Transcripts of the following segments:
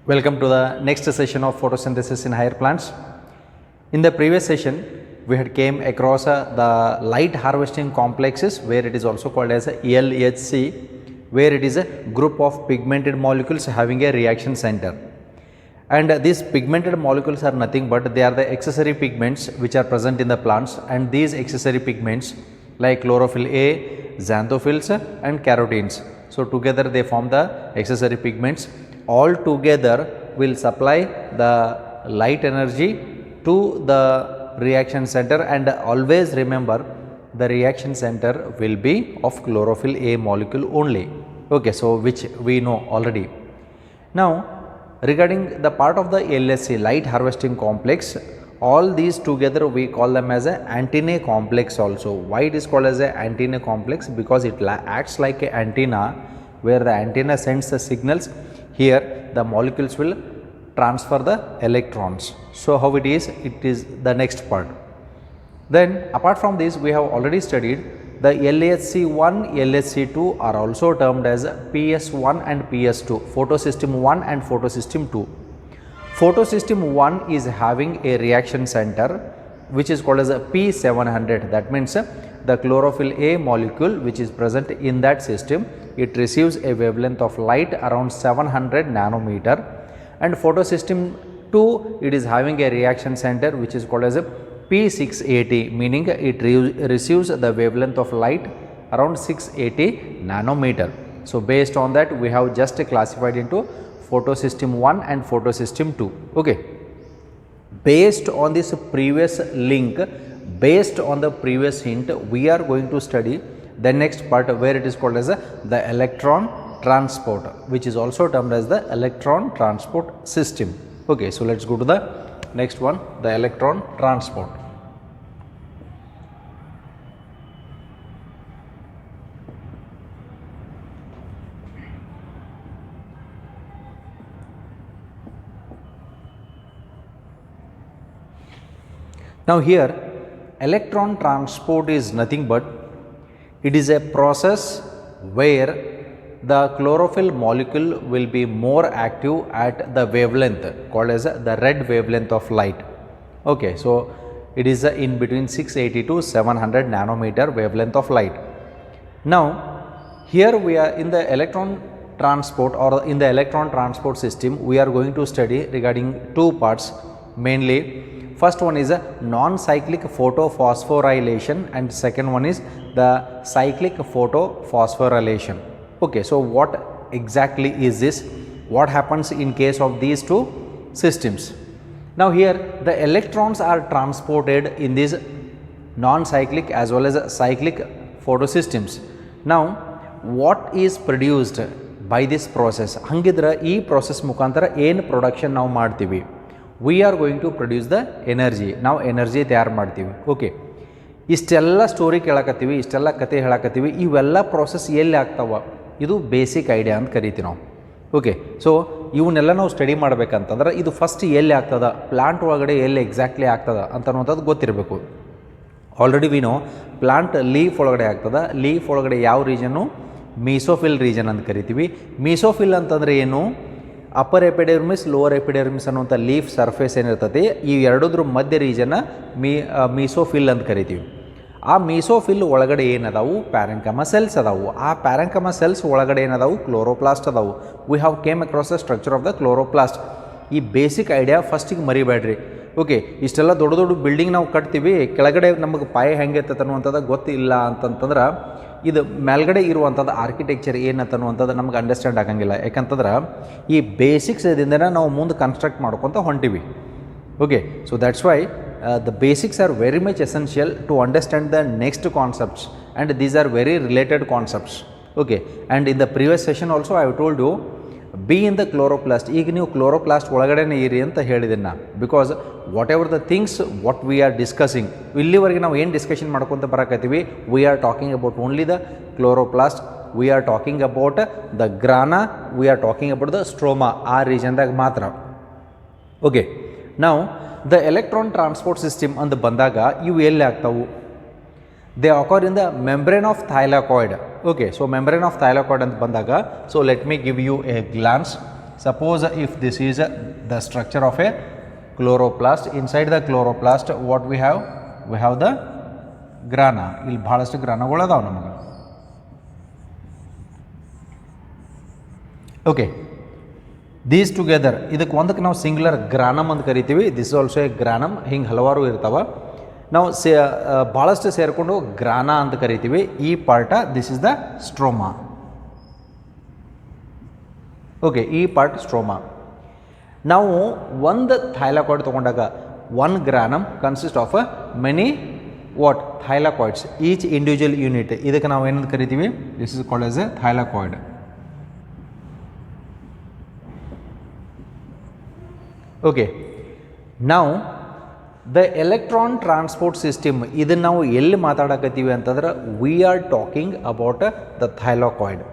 Welcome to the next session of photosynthesis in higher plants. In the previous session, we had came across the light harvesting complexes, where it is also called as LHC, where it is a group of pigmented molecules having a reaction center. And these pigmented molecules are nothing but they are the accessory pigments which are present in the plants, and these accessory pigments like chlorophyll A, xanthophylls and carotenes. So together they form the accessory pigments. All together will supply the light energy to the reaction center, and always remember the reaction center will be of chlorophyll A molecule only. Okay, so which we know already. Now regarding the part of the LHC, light harvesting complex, all these together we call them as an antennae complex also. Why it is called as an antennae complex? Because it acts like an antenna, where the antenna sends the signals. Here the molecules will transfer the electrons. So how it is the next part. Then apart from this, we have already studied the LHC1, LHC2 are also termed as PS1 and PS2, photosystem 1 and photosystem 2. Photosystem 1 is having a reaction center which is called as a P700. That means the chlorophyll A molecule which is present in that system, it receives a wavelength of light around 700 nanometer, and photosystem 2, it is having a reaction center which is called as a P680, meaning it receives the wavelength of light around 680 nanometer. So based on that, we have just classified into photosystem 1 and photosystem 2. Okay. Based on this previous link, based on the previous hint, we are going to study the next part, where it is called as the electron transport, which is also termed as the electron transport system. Okay, so let's go to the next one, the electron transport. Now here electron transport is nothing but it is a process where the chlorophyll molecule will be more active at the wavelength called as the red wavelength of light. Okay, so it is in between 680 to 700 nanometer wavelength of light. Now here we are in the electron transport, or in the electron transport system, we are going to study regarding two parts mainly. First one is a non-cyclic photophosphorylation, and second one is the cyclic photophosphorylation. Okay, so what exactly is this? What happens in case of these two systems? Now here the electrons are transported in these non-cyclic as well as cyclic photosystems. Now what is produced by this process? Hangidra ee process mukantara ಏನು production ನಾವು ಮಾಡ್ತೀವಿ? We are going to produce the energy. ನಾವು energy ತಯಾರು ಮಾಡ್ತೀವಿ. Okay, ಇಷ್ಟೆಲ್ಲ story ಕೇಳಕತ್ತೀವಿ, ಇಷ್ಟೆಲ್ಲ ಕತೆ ಹೇಳಕತ್ತೀವಿ, ಇವೆಲ್ಲ ಪ್ರೋಸೆಸ್ ಎಲ್ಲಿ ಆಗ್ತಾವ? ಇದು ಬೇಸಿಕ್ ಐಡಿಯಾ ಅಂತ ಕರಿತೀವಿ ನಾವು. ಓಕೆ, ಸೊ ಇವನ್ನೆಲ್ಲ ನಾವು ಸ್ಟಡಿ ಮಾಡಬೇಕಂತಂದ್ರೆ ಇದು ಫಸ್ಟ್ ಎಲ್ಲಿ ಆಗ್ತದ, ಪ್ಲಾಂಟ್ ಒಳಗಡೆ ಎಲ್ಲಿ ಎಕ್ಸಾಕ್ಟ್ಲಿ ಆಗ್ತದ ಅಂತನ್ನುವಂಥದ್ದು ಗೊತ್ತಿರಬೇಕು. Already we know plant leaf ಒಳಗಡೆ ಆಗ್ತದ. ಲೀಫ್ ಒಳಗಡೆ ಯಾವ ರೀಜನ್ನು? ಮೀಸೋಫಿಲ್ ರೀಜನ್ ಅಂತ ಕರಿತೀವಿ. ಮೀಸೋಫಿಲ್ ಅಂತಂದರೆ ಏನು? ಅಪ್ಪರ್ ಎಪಿಡರ್ಮಿಸ್, ಲೋವರ್ ಎಪಿಡರ್ಮಿಸ್ ಅನ್ನುವಂಥ ಲೀಫ್ ಸರ್ಫೇಸ್ ಏನಿರ್ತದೆ, ಈ ಎರಡದ್ರ ಮಧ್ಯ ರೀಜನ್ನ ಮೀಸೋಫಿಲ್ ಅಂತ ಕರಿತೀವಿ. ಆ ಮೀಸೋಫಿಲ್ ಒಳಗಡೆ ಏನದಾವು? ಪ್ಯಾರೆಂಕಮ ಸೆಲ್ಸ್ ಅದಾವು. ಆ ಪ್ಯಾರೆಂಕಮ ಸೆಲ್ಸ್ ಒಳಗಡೆ ಏನದಾವು? ಕ್ಲೋರೋಪ್ಲಾಸ್ಟ್ ಅದಾವು. We have came across the structure of the chloroplast. ಈ ಬೇಸಿಕ್ ಐಡಿಯಾ ಫಸ್ಟಿಗೆ ಮರಿಬೇಡ್ರಿ. ಓಕೆ, ಇಷ್ಟೆಲ್ಲ ದೊಡ್ಡ ದೊಡ್ಡ ಬಿಲ್ಡಿಂಗ್ ನಾವು ಕಟ್ತೀವಿ, ಕೆಳಗಡೆ ನಮಗೆ ಪಾಯ ಹೆಂಗೆ ಇರ್ತದೆ ಅನ್ನುವಂಥದ್ದು ಗೊತ್ತಿಲ್ಲ ಅಂತಂತಂದ್ರೆ ಇದು ಮೇಲ್ಗಡೆ ಇರುವಂಥದ್ದು ಆರ್ಕಿಟೆಕ್ಚರ್ ಏನಂತನ್ನುವಂಥದ್ದು ನಮ್ಗೆ ಅಂಡರ್ಸ್ಟ್ಯಾಂಡ್ ಆಗಂಗಿಲ್ಲ. ಯಾಕಂತಂದ್ರೆ ಈ ಬೇಸಿಕ್ಸ್ ಇದರಿಂದ ನಾವು ಮುಂದೆ ಕನ್ಸ್ಟ್ರಕ್ಟ್ ಮಾಡ್ಕೊತ ಹೊಂಟಿವಿ. Okay, so that's why the basics are very much essential to understand the next concepts, and these are very related concepts. Okay, and in the previous session also I have told you, be in the chloroplast. ಈಗ ನೀವು chloroplast ಒಳಗಡೆನೇ ಇರಿ ಅಂತ ಹೇಳಿದ್ದೀನಿ ನಾ. Because whatever the things what we are discussing, ಇಲ್ಲಿವರೆಗೆ ನಾವು ಏನು discussion ಮಾಡ್ಕೊತ ಬರಕತ್ತೀವಿ, we are talking about only the chloroplast, we are talking about the grana, we are talking about the stroma, ಆ ರೀಜನ್ದಾಗ ಮಾತ್ರ. ಓಕೆ, ನಾವು ದ ಎಲೆಕ್ಟ್ರಾನ್ ಟ್ರಾನ್ಸ್ಪೋರ್ಟ್ ಸಿಸ್ಟಮ್ ಅಂತ ಬಂದಾಗ ಇವು ಎಲ್ಲಿ ಆಗ್ತಾವು? they occur in the membrane of thylakoid. Okay, so membrane of thylakoid ಅಂತ ಬಂದಾಗ, so let me give you a glance. Suppose if this is the structure of a chloroplast, inside the chloroplast what we have the grana. ಇಲ್ಲಿ ಬಹಳಷ್ಟು ಗ್ರಾನಗಳು ಅದಾವೆ ನಮಗೆ. Okay, these together ಇದಕ್ಕೆ ಒಂದಕ್ಕೆ ನಾವು singular ಗ್ರಾನಮ್ ಅಂತ ಕರಿತೀವಿ. This is also A ಗ್ರಾನಮ್. ಹಿಂಗೆ ಹಲವಾರು ಇರ್ತಾವೆ. ನಾವು ಭಾಳಷ್ಟು ಸೇರಿಕೊಂಡು ಗ್ರಾನ ಅಂತ ಕರಿತೀವಿ. ಈ part this is the stroma. Okay, ಈ ಪಾರ್ಟ್ ಸ್ಟ್ರೋಮಾ. ನಾವು ಒಂದು ಥೈಲಾಕಾಯ್ಡ್ ತೊಗೊಂಡಾಗ 1 granum consist of many what thylakoids, each individual unit. ಇದಕ್ಕೆ ನಾವು ಏನಂತ ಕರಿತೀವಿ? This is called as a thylakoid. Okay, ನಾವು ದ ಎಲೆಕ್ಟ್ರಾನ್ ಟ್ರಾನ್ಸ್ಪೋರ್ಟ್ ಸಿಸ್ಟಮ್, ಇದನ್ನು ನಾವು ಎಲ್ಲಿ ಮಾತಾಡಕತ್ತೀವಿ ಅಂತಂದ್ರೆ we are talking about the thylakoid.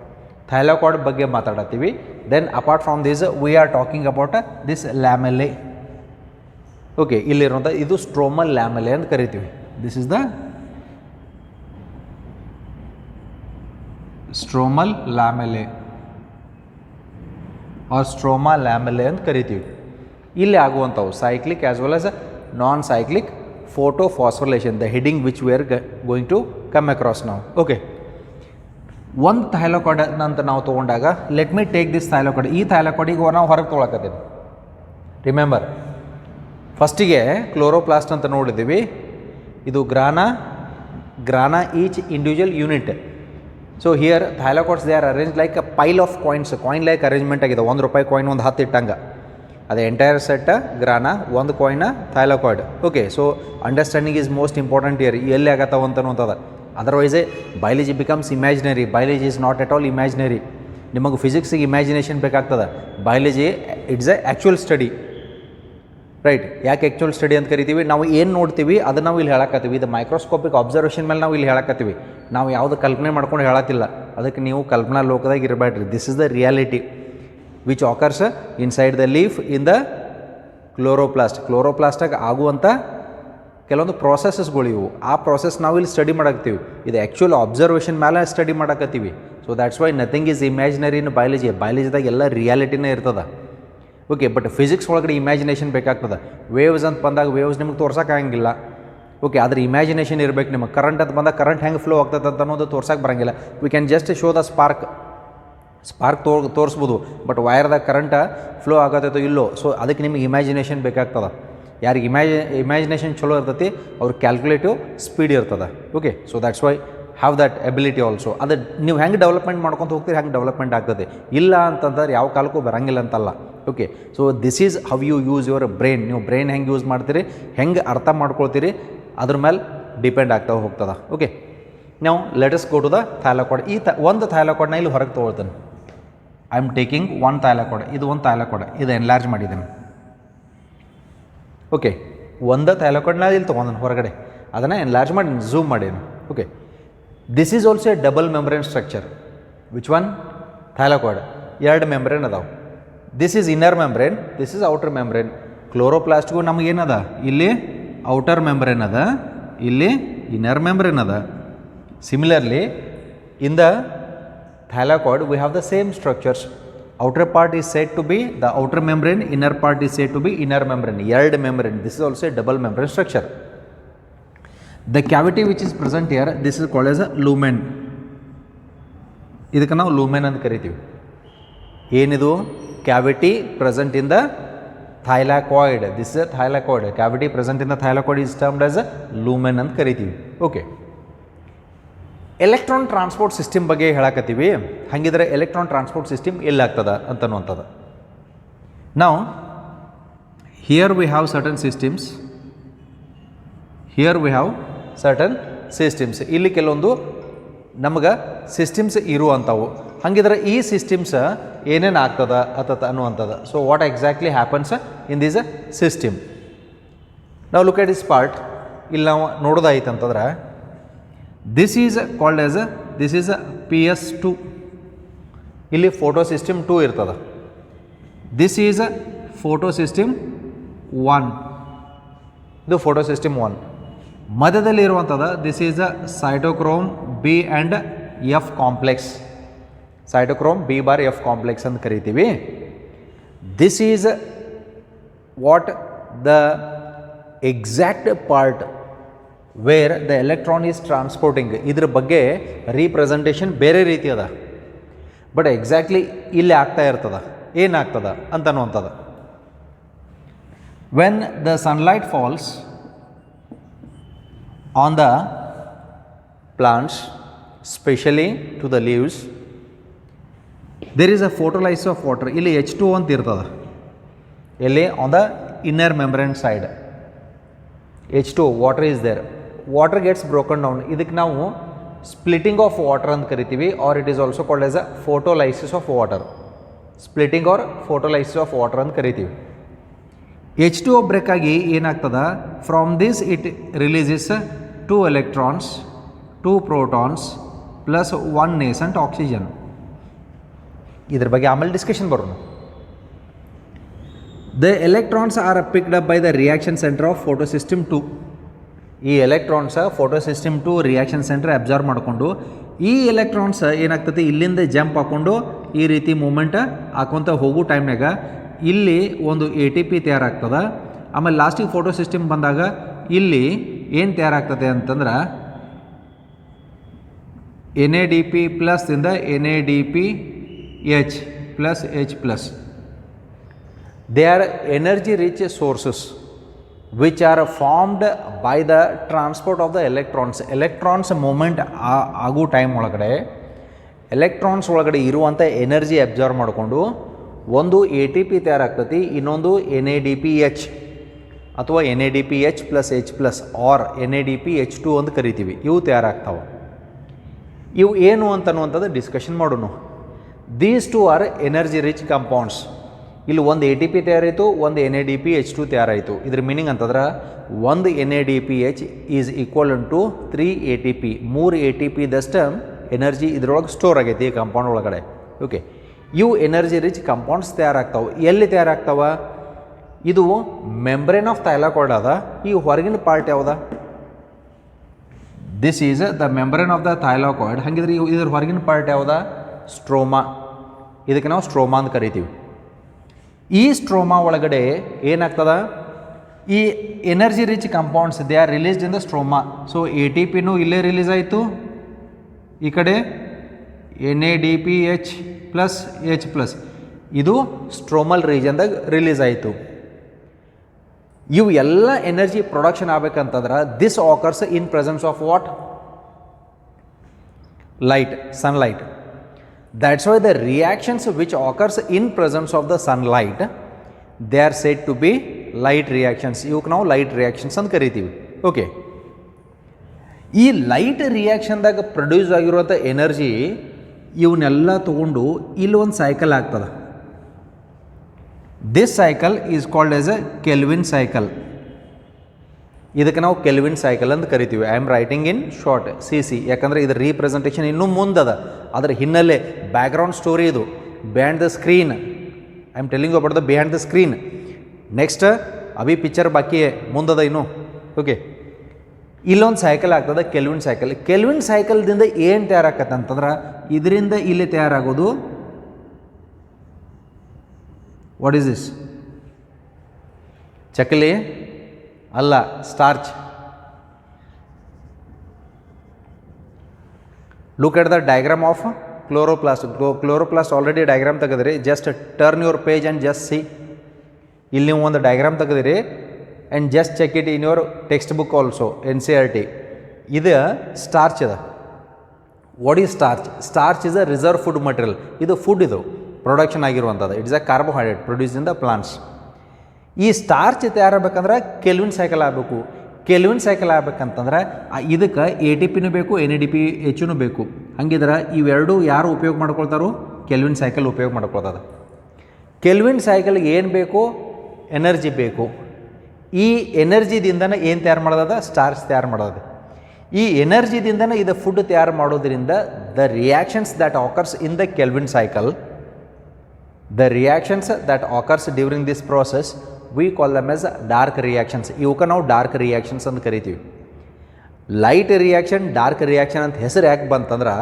Thylakoid ಬಗ್ಗೆ ಮಾತಾಡತ್ತೀವಿ. Then apart from this we are talking about this lamellae. Okay, ಇಲ್ಲಿರುವಂಥ ಇದು ಸ್ಟ್ರೋಮಲ್ ಲ್ಯಾಮೆಲೆ ಅಂತ ಕರಿತೀವಿ. This is the stromal lamellae or stroma lamellae ಅಂತ ಕರಿತೀವಿ. ಇಲ್ಲಿ ಆಗುವಂಥವು cyclic as well as non cyclic photophosphorylation, the heading which we are going to come across ನಾವು. Okay, ಒಂದು ಥೈಲಾಕಾಯ್ಡ್ ಅಂತ ನಾವು ತೊಗೊಂಡಾಗ let me take this thylakoid. ಈ ಥೈಲಾಕಾಯ್ಡಿಗೆ ನಾವು ಹೊರಗೆ ತೊಗೊಳಕತ್ತೀವಿ. ರಿಮೆಂಬರ್, ಫಸ್ಟಿಗೆ ಕ್ಲೋರೋಪ್ಲಾಸ್ಟ್ ಅಂತ ನೋಡಿದ್ದೀವಿ. ಇದು grana each individual unit. So here thylakoids they are arrange like a pile of coins. Coin like arrangement ಆಗಿದೆ. ₹1 ಕಾಯಿನ್ ಒಂದು 10 ಇಟ್ಟಂಗೆ ಅದು ಎಂಟೈರ್ ಸೆಟ್ ಗ್ರಾನ, ಒಂದು ಕಾಯಿನ thylakoid. Okay, so understanding is most important here. ಎಲ್ಲಿ ಆಗತ್ತವ ಅಂತನೋಂಥದ್ದು. Otherwise biology becomes imaginary. Biology is not at all imaginary. ನಿಮಗೆ ಫಿಸಿಕ್ಸಿಗೆ ಇಮ್ಯಾಜಿನೇಷನ್ ಬೇಕಾಗ್ತದೆ. Biology it's a actual study, right? ಯಾಕೆ ಆ್ಯಕ್ಚುಯಲ್ ಸ್ಟಡಿ ಅಂತ ಕರಿತೀವಿ? ನಾವು ಏನು ನೋಡ್ತೀವಿ ಅದನ್ನು ನಾವು ಇಲ್ಲಿ ಹೇಳಕತ್ತೀವಿ. ಇದು ಮೈಕ್ರೋಸ್ಕೋಪಿಕ್ ಅಬ್ಸರ್ವೇಷನ್ ಮೇಲೆ ನಾವು ಇಲ್ಲಿ ಹೇಳಕತ್ತೀವಿ. ನಾವು ಯಾವುದು ಕಲ್ಪನೆ ಮಾಡ್ಕೊಂಡು ಹೇಳತ್ತಿಲ್ಲ. ಅದಕ್ಕೆ ನೀವು ಕಲ್ಪನಾ ಲೋಕದಾಗ ಇರಬೇಡ್ರಿ. This is the reality which occurs inside the leaf in the chloroplast. ಕ್ಲೋರೋಪ್ಲಾಸ್ಟಾಗ ಆಗುವಂಥ ಕೆಲವೊಂದು ಪ್ರೋಸೆಸಸ್ಗಳು ಇವು. ಆ ಪ್ರೋಸೆಸ್ ನಾವು ಇಲ್ಲಿ ಸ್ಟಡಿ ಮಾಡಾಕ್ತೀವಿ. ಇದು ಆ್ಯಕ್ಚುಯಲ್ ಅಬ್ಸರ್ವೇಷನ್ ಮೇಲೆ ಸ್ಟಡಿ ಮಾಡಾಕತ್ತೀವಿ. So that's why nothing is imaginary in biology. ಬಯಾಲಜಿದಾಗ ಎಲ್ಲ ರಿಯಾಲಿಟಿನೇ ಇರ್ತದೆ. ಓಕೆ, ಬಟ್ ಫಿಸಿಕ್ಸ್ ಒಳಗಡೆ ಇಮ್ಯಾಜಿನೇಷನ್ ಬೇಕಾಗ್ತದೆ. ವೇವ್ಸ್ ಅಂತ ಬಂದಾಗ ವೇವ್ಸ್ ನಿಮ್ಗೆ ತೋರ್ಸೋಕ್ಕಾಗಂಗಿಲ್ಲ. ಓಕೆ, ಅದ್ರ ಇಮ್ಯಾಜಿನೇಷನ್ ಇರಬೇಕು ನಿಮಗೆ. ಕರೆಂಟ್ ಅಂತ ಬಂದಾಗ ಕರೆಂಟ್ ಹೆಂಗೆ ಫ್ಲೋ ಆಗ್ತದೆ ಅಂತ ಅನ್ನೋದು ತೋರ್ಸೋಕೆ ಬರೋಂಗಿಲ್ಲ. We can just show the spark ತೋರಿಸ್ಬೋದು. ಬಟ್ ವೈರ್ದಾಗ ಕರೆಂಟ್ ಫ್ಲೋ ಆಗತ್ತೈತೋ ಇಲ್ಲೋ. ಸೊ ಅದಕ್ಕೆ ನಿಮಗೆ ಇಮ್ಯಾಜಿನೇಷನ್ ಬೇಕಾಗ್ತದೆ. ಯಾರಿಗೆ ಇಮ್ಯಾಜಿನೇಷನ್ ಚಲೋ ಇರ್ತೈತಿ ಅವ್ರ ಕ್ಯಾಲ್ಕುಲೇಟಿವ್ ಸ್ಪೀಡ್ ಇರ್ತದೆ. Okay, so that's why have that ability also. ಅದು ನೀವು ಹೆಂಗೆ ಡೆವಲಪ್ಮೆಂಟ್ ಮಾಡ್ಕೊತ ಹೋಗ್ತೀರಿ ಹಂಗೆ ಡೆವಲಪ್ಮೆಂಟ್ ಆಗ್ತದೆ. ಇಲ್ಲ ಅಂತಂದ್ರೆ ಯಾವ ಕಾಲಕ್ಕೂ ಬರೋಂಗಿಲ್ಲ ಅಂತಲ್ಲ. Okay, so this is how you use your brain. ನೀವು ಬ್ರೈನ್ ಹೆಂಗೆ ಯೂಸ್ ಮಾಡ್ತೀರಿ, ಹೆಂಗೆ ಅರ್ಥ ಮಾಡ್ಕೊಳ್ತೀರಿ, ಅದ್ರ ಮೇಲೆ ಡಿಪೆಂಡ್ ಆಗ್ತಾ ಹೋಗ್ತದೆ. ಓಕೆ, ನಾವು let us go to the thylakoid. ಒಂದು ಥೈಲಾಕಾಯ್ಡ್ನ ಇಲ್ಲಿ ಹೊರಗೆ ತೊಗೊಳ್ತೇನೆ. I am taking 1 thylakoid. ಇದು ಒಂದು ಥೈಲಾಕಾಯ್ಡ್. ಇದು ಎನ್ಲಾರ್ಜ್ ಮಾಡಿದ್ದೇನೆ. ಓಕೆ, ಒಂದು ಥೈಲಾಕಾಯ್ಡ್ನ ಇಲ್ಲಿ ತೊಗೊಂಡೇನೆ ಹೊರಗಡೆ. ಅದನ್ನು ಎನ್ಲಾರ್ಜ್ ಮಾಡಿ ಝೂಮ್ ಮಾಡೇನು. Okay, this is also a double membrane structure. Which one? Thylakoid. 2 membrane ಅದಾವೆ. This is inner membrane, this is outer membrane. ಕ್ಲೋರೋಪ್ಲಾಸ್ಟ್ಗೂ ನಮಗೇನದ? ಇಲ್ಲಿ ಔಟರ್ ಮೆಂಬ್ರೇನ್ ಅದ, ಇಲ್ಲಿ ಇನ್ನರ್ ಮೆಂಬ್ರೇನ್ ಅದ. Similarly in the thylakoid we have the same structures. Outer part is said to be the outer membrane, inner part is said to be inner membrane. Yard membrane. This is also a double membrane structure. The cavity which is present here, this is called as a lumen. ಇದಕ್ಕೆ ನಾವು lumen ಅಂತ ಕರಿತೀವಿ. ಏನಿದು? Cavity present in the thylakoid. This is a thylakoid. Cavity present in the thylakoid is termed as a lumen ಅಂತ ಕರಿತೀವಿ. Okay, electron transport system ಬಗ್ಗೆ ಹೇಳಕತ್ತೀವಿ. ಹಾಗಿದ್ರೆ ಎಲೆಕ್ಟ್ರಾನ್ ಟ್ರಾನ್ಸ್ಪೋರ್ಟ್ ಸಿಸ್ಟಮ್ ಎಲ್ಲಾಗ್ತದ ಅಂತನ್ನುವಂಥದ್ದು. ನಾವು here we have certain systems. ಇಲ್ಲಿ ಕೆಲವೊಂದು ನಮಗೆ ಸಿಸ್ಟಮ್ಸ್ ಇರುವಂಥವು. ಹಾಗಿದ್ರೆ ಈ ಸಿಸ್ಟಮ್ಸ್ ಏನೇನು ಆಗ್ತದ ಅನ್ನುವಂಥದ್ದು. So what exactly happens in this system? ನಾವು ಲುಕ್ ಎಟ್ ದಿಸ್ ಪಾರ್ಟ್. ಇಲ್ಲಿ ನಾವು ನೋಡೋದಾಯ್ತು ಅಂತಂದ್ರೆ this is called as this is PS2. ಇಲ್ಲಿ ಫೋಟೋ ಸಿಸ್ಟಮ್ 2 ಇರ್ತದೆ. This is photo system 1. ಇದು ಫೋಟೋ ಸಿಸ್ಟಮ್ 1. ಮಧ್ಯದಲ್ಲಿ ಇರುವಂಥದ್ದು this is cytochrome B and F complex. Cytochrome B bar F complex ಅಂತ ಕರಿತೀವಿ. This is what the exact part where the electron is transporting. ಇದರ ಬಗ್ಗೆ representation ಬೇರೆ ರೀತಿ ಅದ, ಬಟ್ ಎಕ್ಸಾಕ್ಟ್ಲಿ ಇಲ್ಲಿ ಆಗ್ತಾ ಇರ್ತದ, ಏನಾಗ್ತದ ಅಂತನ್ನುವಂಥದ್ದು. When the sunlight falls on the plants, especially to the leaves, there is a photolysis of water. ಇಲ್ಲಿ H2 ಅಂತ ಇರ್ತದೆ, ಇಲ್ಲಿ on the inner membrane side H2 water is there. Water gets broken down. ಇದಕ್ಕೆ ನಾವು splitting of water ಅಂತ ಕರಿತೀವಿ, or it is also called as a photolysis of water. Splitting or photolysis of water ಅಂತ ಕರಿತೀವಿ. H2O break ಆಗಿ ಏನಾಗ್ತದ, from this it releases 2 electrons, 2 protons plus 1 nascent oxygen. ಇದ್ರ ಬಗ್ಗೆ ಆಮೇಲೆ ಡಿಸ್ಕಷನ್ ಬರೋಣ. The electrons are picked up by the reaction center of photosystem 2. ಈ electrons photosystem 2 reaction centre observe ಮಾಡಿಕೊಂಡು ಈ ಎಲೆಕ್ಟ್ರಾನ್ಸ್ ಏನಾಗ್ತದೆ ಇಲ್ಲಿಂದ ಜಂಪ್ ಹಾಕ್ಕೊಂಡು ಈ ರೀತಿ ಮೂಮೆಂಟ್ ಹಾಕೊಂತ ಹೋಗೋ ಟೈಮ್ನಾಗ ಇಲ್ಲಿ ಒಂದು ATP ತಯಾರಾಗ್ತದೆ. ಆಮೇಲೆ ಲಾಸ್ಟಿಗೆ ಫೋಟೋಸಿಸ್ಟಮ್ ಬಂದಾಗ ಇಲ್ಲಿ ಏನು ತಯಾರಾಗ್ತದೆ ಅಂತಂದ್ರೆ NADP ಪ್ಲಸ್ ಇಂದ NADPH plus H plus. They are energy rich sources which are formed by the transport of the electrons. Electrons movement ಆಗೋ ಟೈಮ್ ಒಳಗಡೆ ಎಲೆಕ್ಟ್ರಾನ್ಸ್ ಒಳಗಡೆ ಇರುವಂಥ ಎನರ್ಜಿ ಅಬ್ಸರ್ವ್ ಮಾಡಿಕೊಂಡು ಒಂದು ATP ತಯಾರಾಗ್ತತಿ, ಇನ್ನೊಂದು NADPH ಅಥವಾ NADPH plus H plus or NADPH2 ಅಂತ ಕರಿತೀವಿ. ಇವು ತಯಾರಾಗ್ತಾವೆ. ಇವು ಏನು ಅಂತನ್ನುವಂಥದ್ದು ಡಿಸ್ಕಷನ್ ಮಾಡೋಣ. These two are energy rich compounds. ಇಲ್ಲಿ ಒಂದು ATP ತಯಾರಾಯಿತು, ಒಂದು NADPH2 ತಯಾರಾಯಿತು. ಇದ್ರ ಮೀನಿಂಗ್ ಅಂತಂದ್ರೆ ಒಂದು NADPH is equal to 3 ATP. 3 ATP ದಷ್ಟು ಎನರ್ಜಿ ಇದ್ರೊಳಗೆ ಸ್ಟೋರ್ ಆಗೈತಿ ಈ ಕಂಪೌಂಡ್ ಒಳಗಡೆ. ಓಕೆ, ಇವು ಎನರ್ಜಿ ರಿಚ್ ಕಂಪೌಂಡ್ಸ್ ತಯಾರಾಗ್ತಾವೆ. ಎಲ್ಲಿ ತಯಾರಾಗ್ತಾವ? ಇದು ಮೆಂಬ್ರೇನ್ ಆಫ್ ಥೈಲಾಕಾಯ್ಡ್ ಅದ. ಈ ಹೊರಗಿನ ಪಾರ್ಟ್ ಯಾವ್ದ? This is the membrane of the ಥೈಲಾಕಾಯ್ಡ್. ಹಾಗಿದ್ರೆ ಇದ್ರ ಹೊರಗಿನ ಪಾರ್ಟ್ ಯಾವ್ದ? ಸ್ಟ್ರೋಮಾ. ಇದಕ್ಕೆ ನಾವು ಸ್ಟ್ರೋಮಾ ಅಂತ ಕರಿತೀವಿ. ಈ ಸ್ಟ್ರೋಮಾ ಒಳಗಡೆ ಏನಾಗ್ತದ, ಈ energy rich compounds they are released in the stroma. So ATPನೂ ಇಲ್ಲೇ ರಿಲೀಸ್ ಆಯಿತು, ಈ ಕಡೆ NADPH ಪ್ಲಸ್ H ಪ್ಲಸ್ ಇದು ಸ್ಟ್ರೋಮಲ್ ರೀಜನ್ದಾಗ ರಿಲೀಸ್ ಆಯಿತು. ಇವು ಎಲ್ಲ ಎನರ್ಜಿ ಪ್ರೊಡಕ್ಷನ್ ಆಗಬೇಕಂತಂದ್ರೆ this occurs in presence of what? Light, sunlight. That's why the reactions which occurs in presence of the sunlight, they are said to be light reactions. ಇವಕ್ಕೆ ನಾವು light reactions ಅಂತ ಕರಿತೀವಿ. Okay, ಈ light ರಿಯಾಕ್ಷನ್ದಾಗ produce ಆಗಿರುವಂಥ energy ಇವನ್ನೆಲ್ಲ ತೊಗೊಂಡು ಇಲ್ಲೊಂದು cycle ಆಗ್ತದೆ. This cycle is called as A kelvin cycle. ಇದಕ್ಕೆ ನಾವು ಕೆಲ್ವಿನ್ ಸೈಕಲ್ ಅಂತ ಕರಿತೀವಿ. I am writing in short CC, ಯಾಕಂದರೆ ಇದರ ರೀಪ್ರೆಸೆಂಟೇಷನ್ ಇನ್ನೂ ಮುಂದದ. ಅದರ ಹಿನ್ನೆಲೆ ಬ್ಯಾಕ್ಗ್ರೌಂಡ್ ಸ್ಟೋರಿ ಇದು. Behind the screen I am telling about the behind the screen. Next Abhi picture ಬಾಕಿ ಮುಂದದ ಇನ್ನು. ಓಕೆ, ಇಲ್ಲೊಂದು ಸೈಕಲ್ ಆಗ್ತದೆ, ಕೆಲ್ವಿನ್ ಸೈಕಲ್. ಕೆಲ್ವಿನ್ ಸೈಕಲ್ದಿಂದ ಏನು ತಯಾರಾಗತ್ತೆ ಅಂತಂದ್ರೆ ಇದರಿಂದ ಇಲ್ಲಿ ತಯಾರಾಗೋದು ವಾಟ್ ಈಸ್ ದಿಸ್? ಚಕ್ಕಲಿ ಅಲ್ಲ, starch. Look at the diagram of chloroplast. Chloroplast already diagram ತೆಗೆದ್ರಿ. Just turn your page and just see. ಇಲ್ಲಿ ನೀವು ಒಂದು ಡಯಾಗ್ರಾಮ್ ತೆಗೆದಿರಿ and just check it in your text book also, NCERT. ಇದು starch ಅದ. What is starch? Starch is a reserve food material. ಇದು food, ಇದು production ಆಗಿರುವಂಥದ್ದು. It's a carbohydrate produce in the plants. ಈ ಸ್ಟಾರ್ಚ್ ತಯಾರಾಗಬೇಕಂದ್ರೆ ಕೆಲ್ವಿನ್ ಸೈಕಲ್ ಆಗಬೇಕು. Kelvin cycle ಆಗ್ಬೇಕಂತಂದ್ರೆ ಇದಕ್ಕೆ ATPನೂ ಬೇಕು, NADPHನೂ ಬೇಕು. ಹಂಗಿದ್ರೆ ಇವೆರಡು ಯಾರು ಉಪಯೋಗ ಮಾಡ್ಕೊಳ್ತಾರೋ? ಕೆಲ್ವಿನ್ ಸೈಕಲ್ ಉಪಯೋಗ ಮಾಡ್ಕೊಳ್ತದೆ. ಕೆಲ್ವಿನ್ ಸೈಕಲ್ಗೆ ಏನು ಬೇಕು? ಎನರ್ಜಿ ಬೇಕು. ಈ ಎನರ್ಜಿದಿಂದನೇ ಏನು ತಯಾರು ಮಾಡೋದ? ಸ್ಟಾರ್ಚ್ ತಯಾರು ಮಾಡೋದು. ಈ ಎನರ್ಜಿದಿಂದನೇ ಇದು ಫುಡ್ ತಯಾರು ಮಾಡೋದ್ರಿಂದ the reactions that occurs in the kelvin cycle, the reactions that occurs during this process we call them as dark reactions. ಇವಕ್ಕೆ ನಾವು ಡಾರ್ಕ್ ರಿಯಾಕ್ಷನ್ಸ್ ಅಂತ ಕರಿತೀವಿ. ಲೈಟ್ ರಿಯಾಕ್ಷನ್, ಡಾರ್ಕ್ ರಿಯಾಕ್ಷನ್ ಅಂತ ಹೆಸರು ಯಾಕೆ ಬಂತಂದ್ರೆ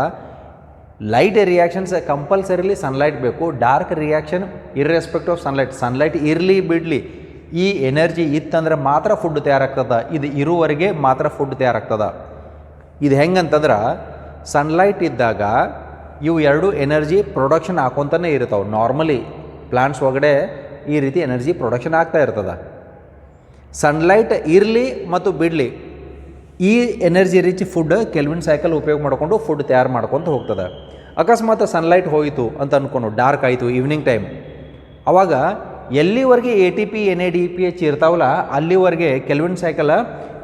ಲೈಟ್ ರಿಯಾಕ್ಷನ್ಸ್ ಕಂಪಲ್ಸರಿಲಿ ಸನ್ಲೈಟ್ ಬೇಕು, dark reaction ಇರ್ರೆಸ್ಪೆಕ್ಟ್ of sunlight ಇರಲಿ ಬಿಡಲಿ, ಈ ಎನರ್ಜಿ ಇತ್ತಂದ್ರೆ ಮಾತ್ರ ಫುಡ್ ತಯಾರಾಗ್ತದೆ, ಇದು ಇರುವವರೆಗೆ ಮಾತ್ರ ಫುಡ್ ತಯಾರಾಗ್ತದೆ. ಇದು ಹೆಂಗಂತಂದ್ರೆ ಸನ್ಲೈಟ್ ಇದ್ದಾಗ ಇವು ಎರಡು ಎನರ್ಜಿ ಪ್ರೊಡಕ್ಷನ್ ಹಾಕೊತಾನೆ ಇರ್ತಾವೆ. ನಾರ್ಮಲಿ ಪ್ಲಾಂಟ್ಸ್ ಒಳಗಡೆ ಈ ರೀತಿ ಎನರ್ಜಿ ಪ್ರೊಡಕ್ಷನ್ ಆಗ್ತಾ ಇರ್ತದೆ. ಸನ್ಲೈಟ್ ಇರಲಿ ಮತ್ತು ಬಿಡಲಿ, ಈ energy rich food kelvin cycle ಉಪಯೋಗ ಮಾಡಿಕೊಂಡು ಫುಡ್ ತಯಾರು ಮಾಡ್ಕೊತ ಹೋಗ್ತದೆ. ಅಕಸ್ಮಾತ್ ಸನ್ಲೈಟ್ ಹೋಯಿತು ಅಂತ ಅಂದ್ಕೊಂಡು ಡಾರ್ಕ್ ಆಯಿತು ಈವ್ನಿಂಗ್ ಟೈಮ್, ಆವಾಗ ಎಲ್ಲಿವರೆಗೆ ATP NADPH ಇರ್ತಾವಲ್ಲ ಅಲ್ಲಿವರೆಗೆ ಕೆಲ್ವಿನ್ ಸೈಕಲ್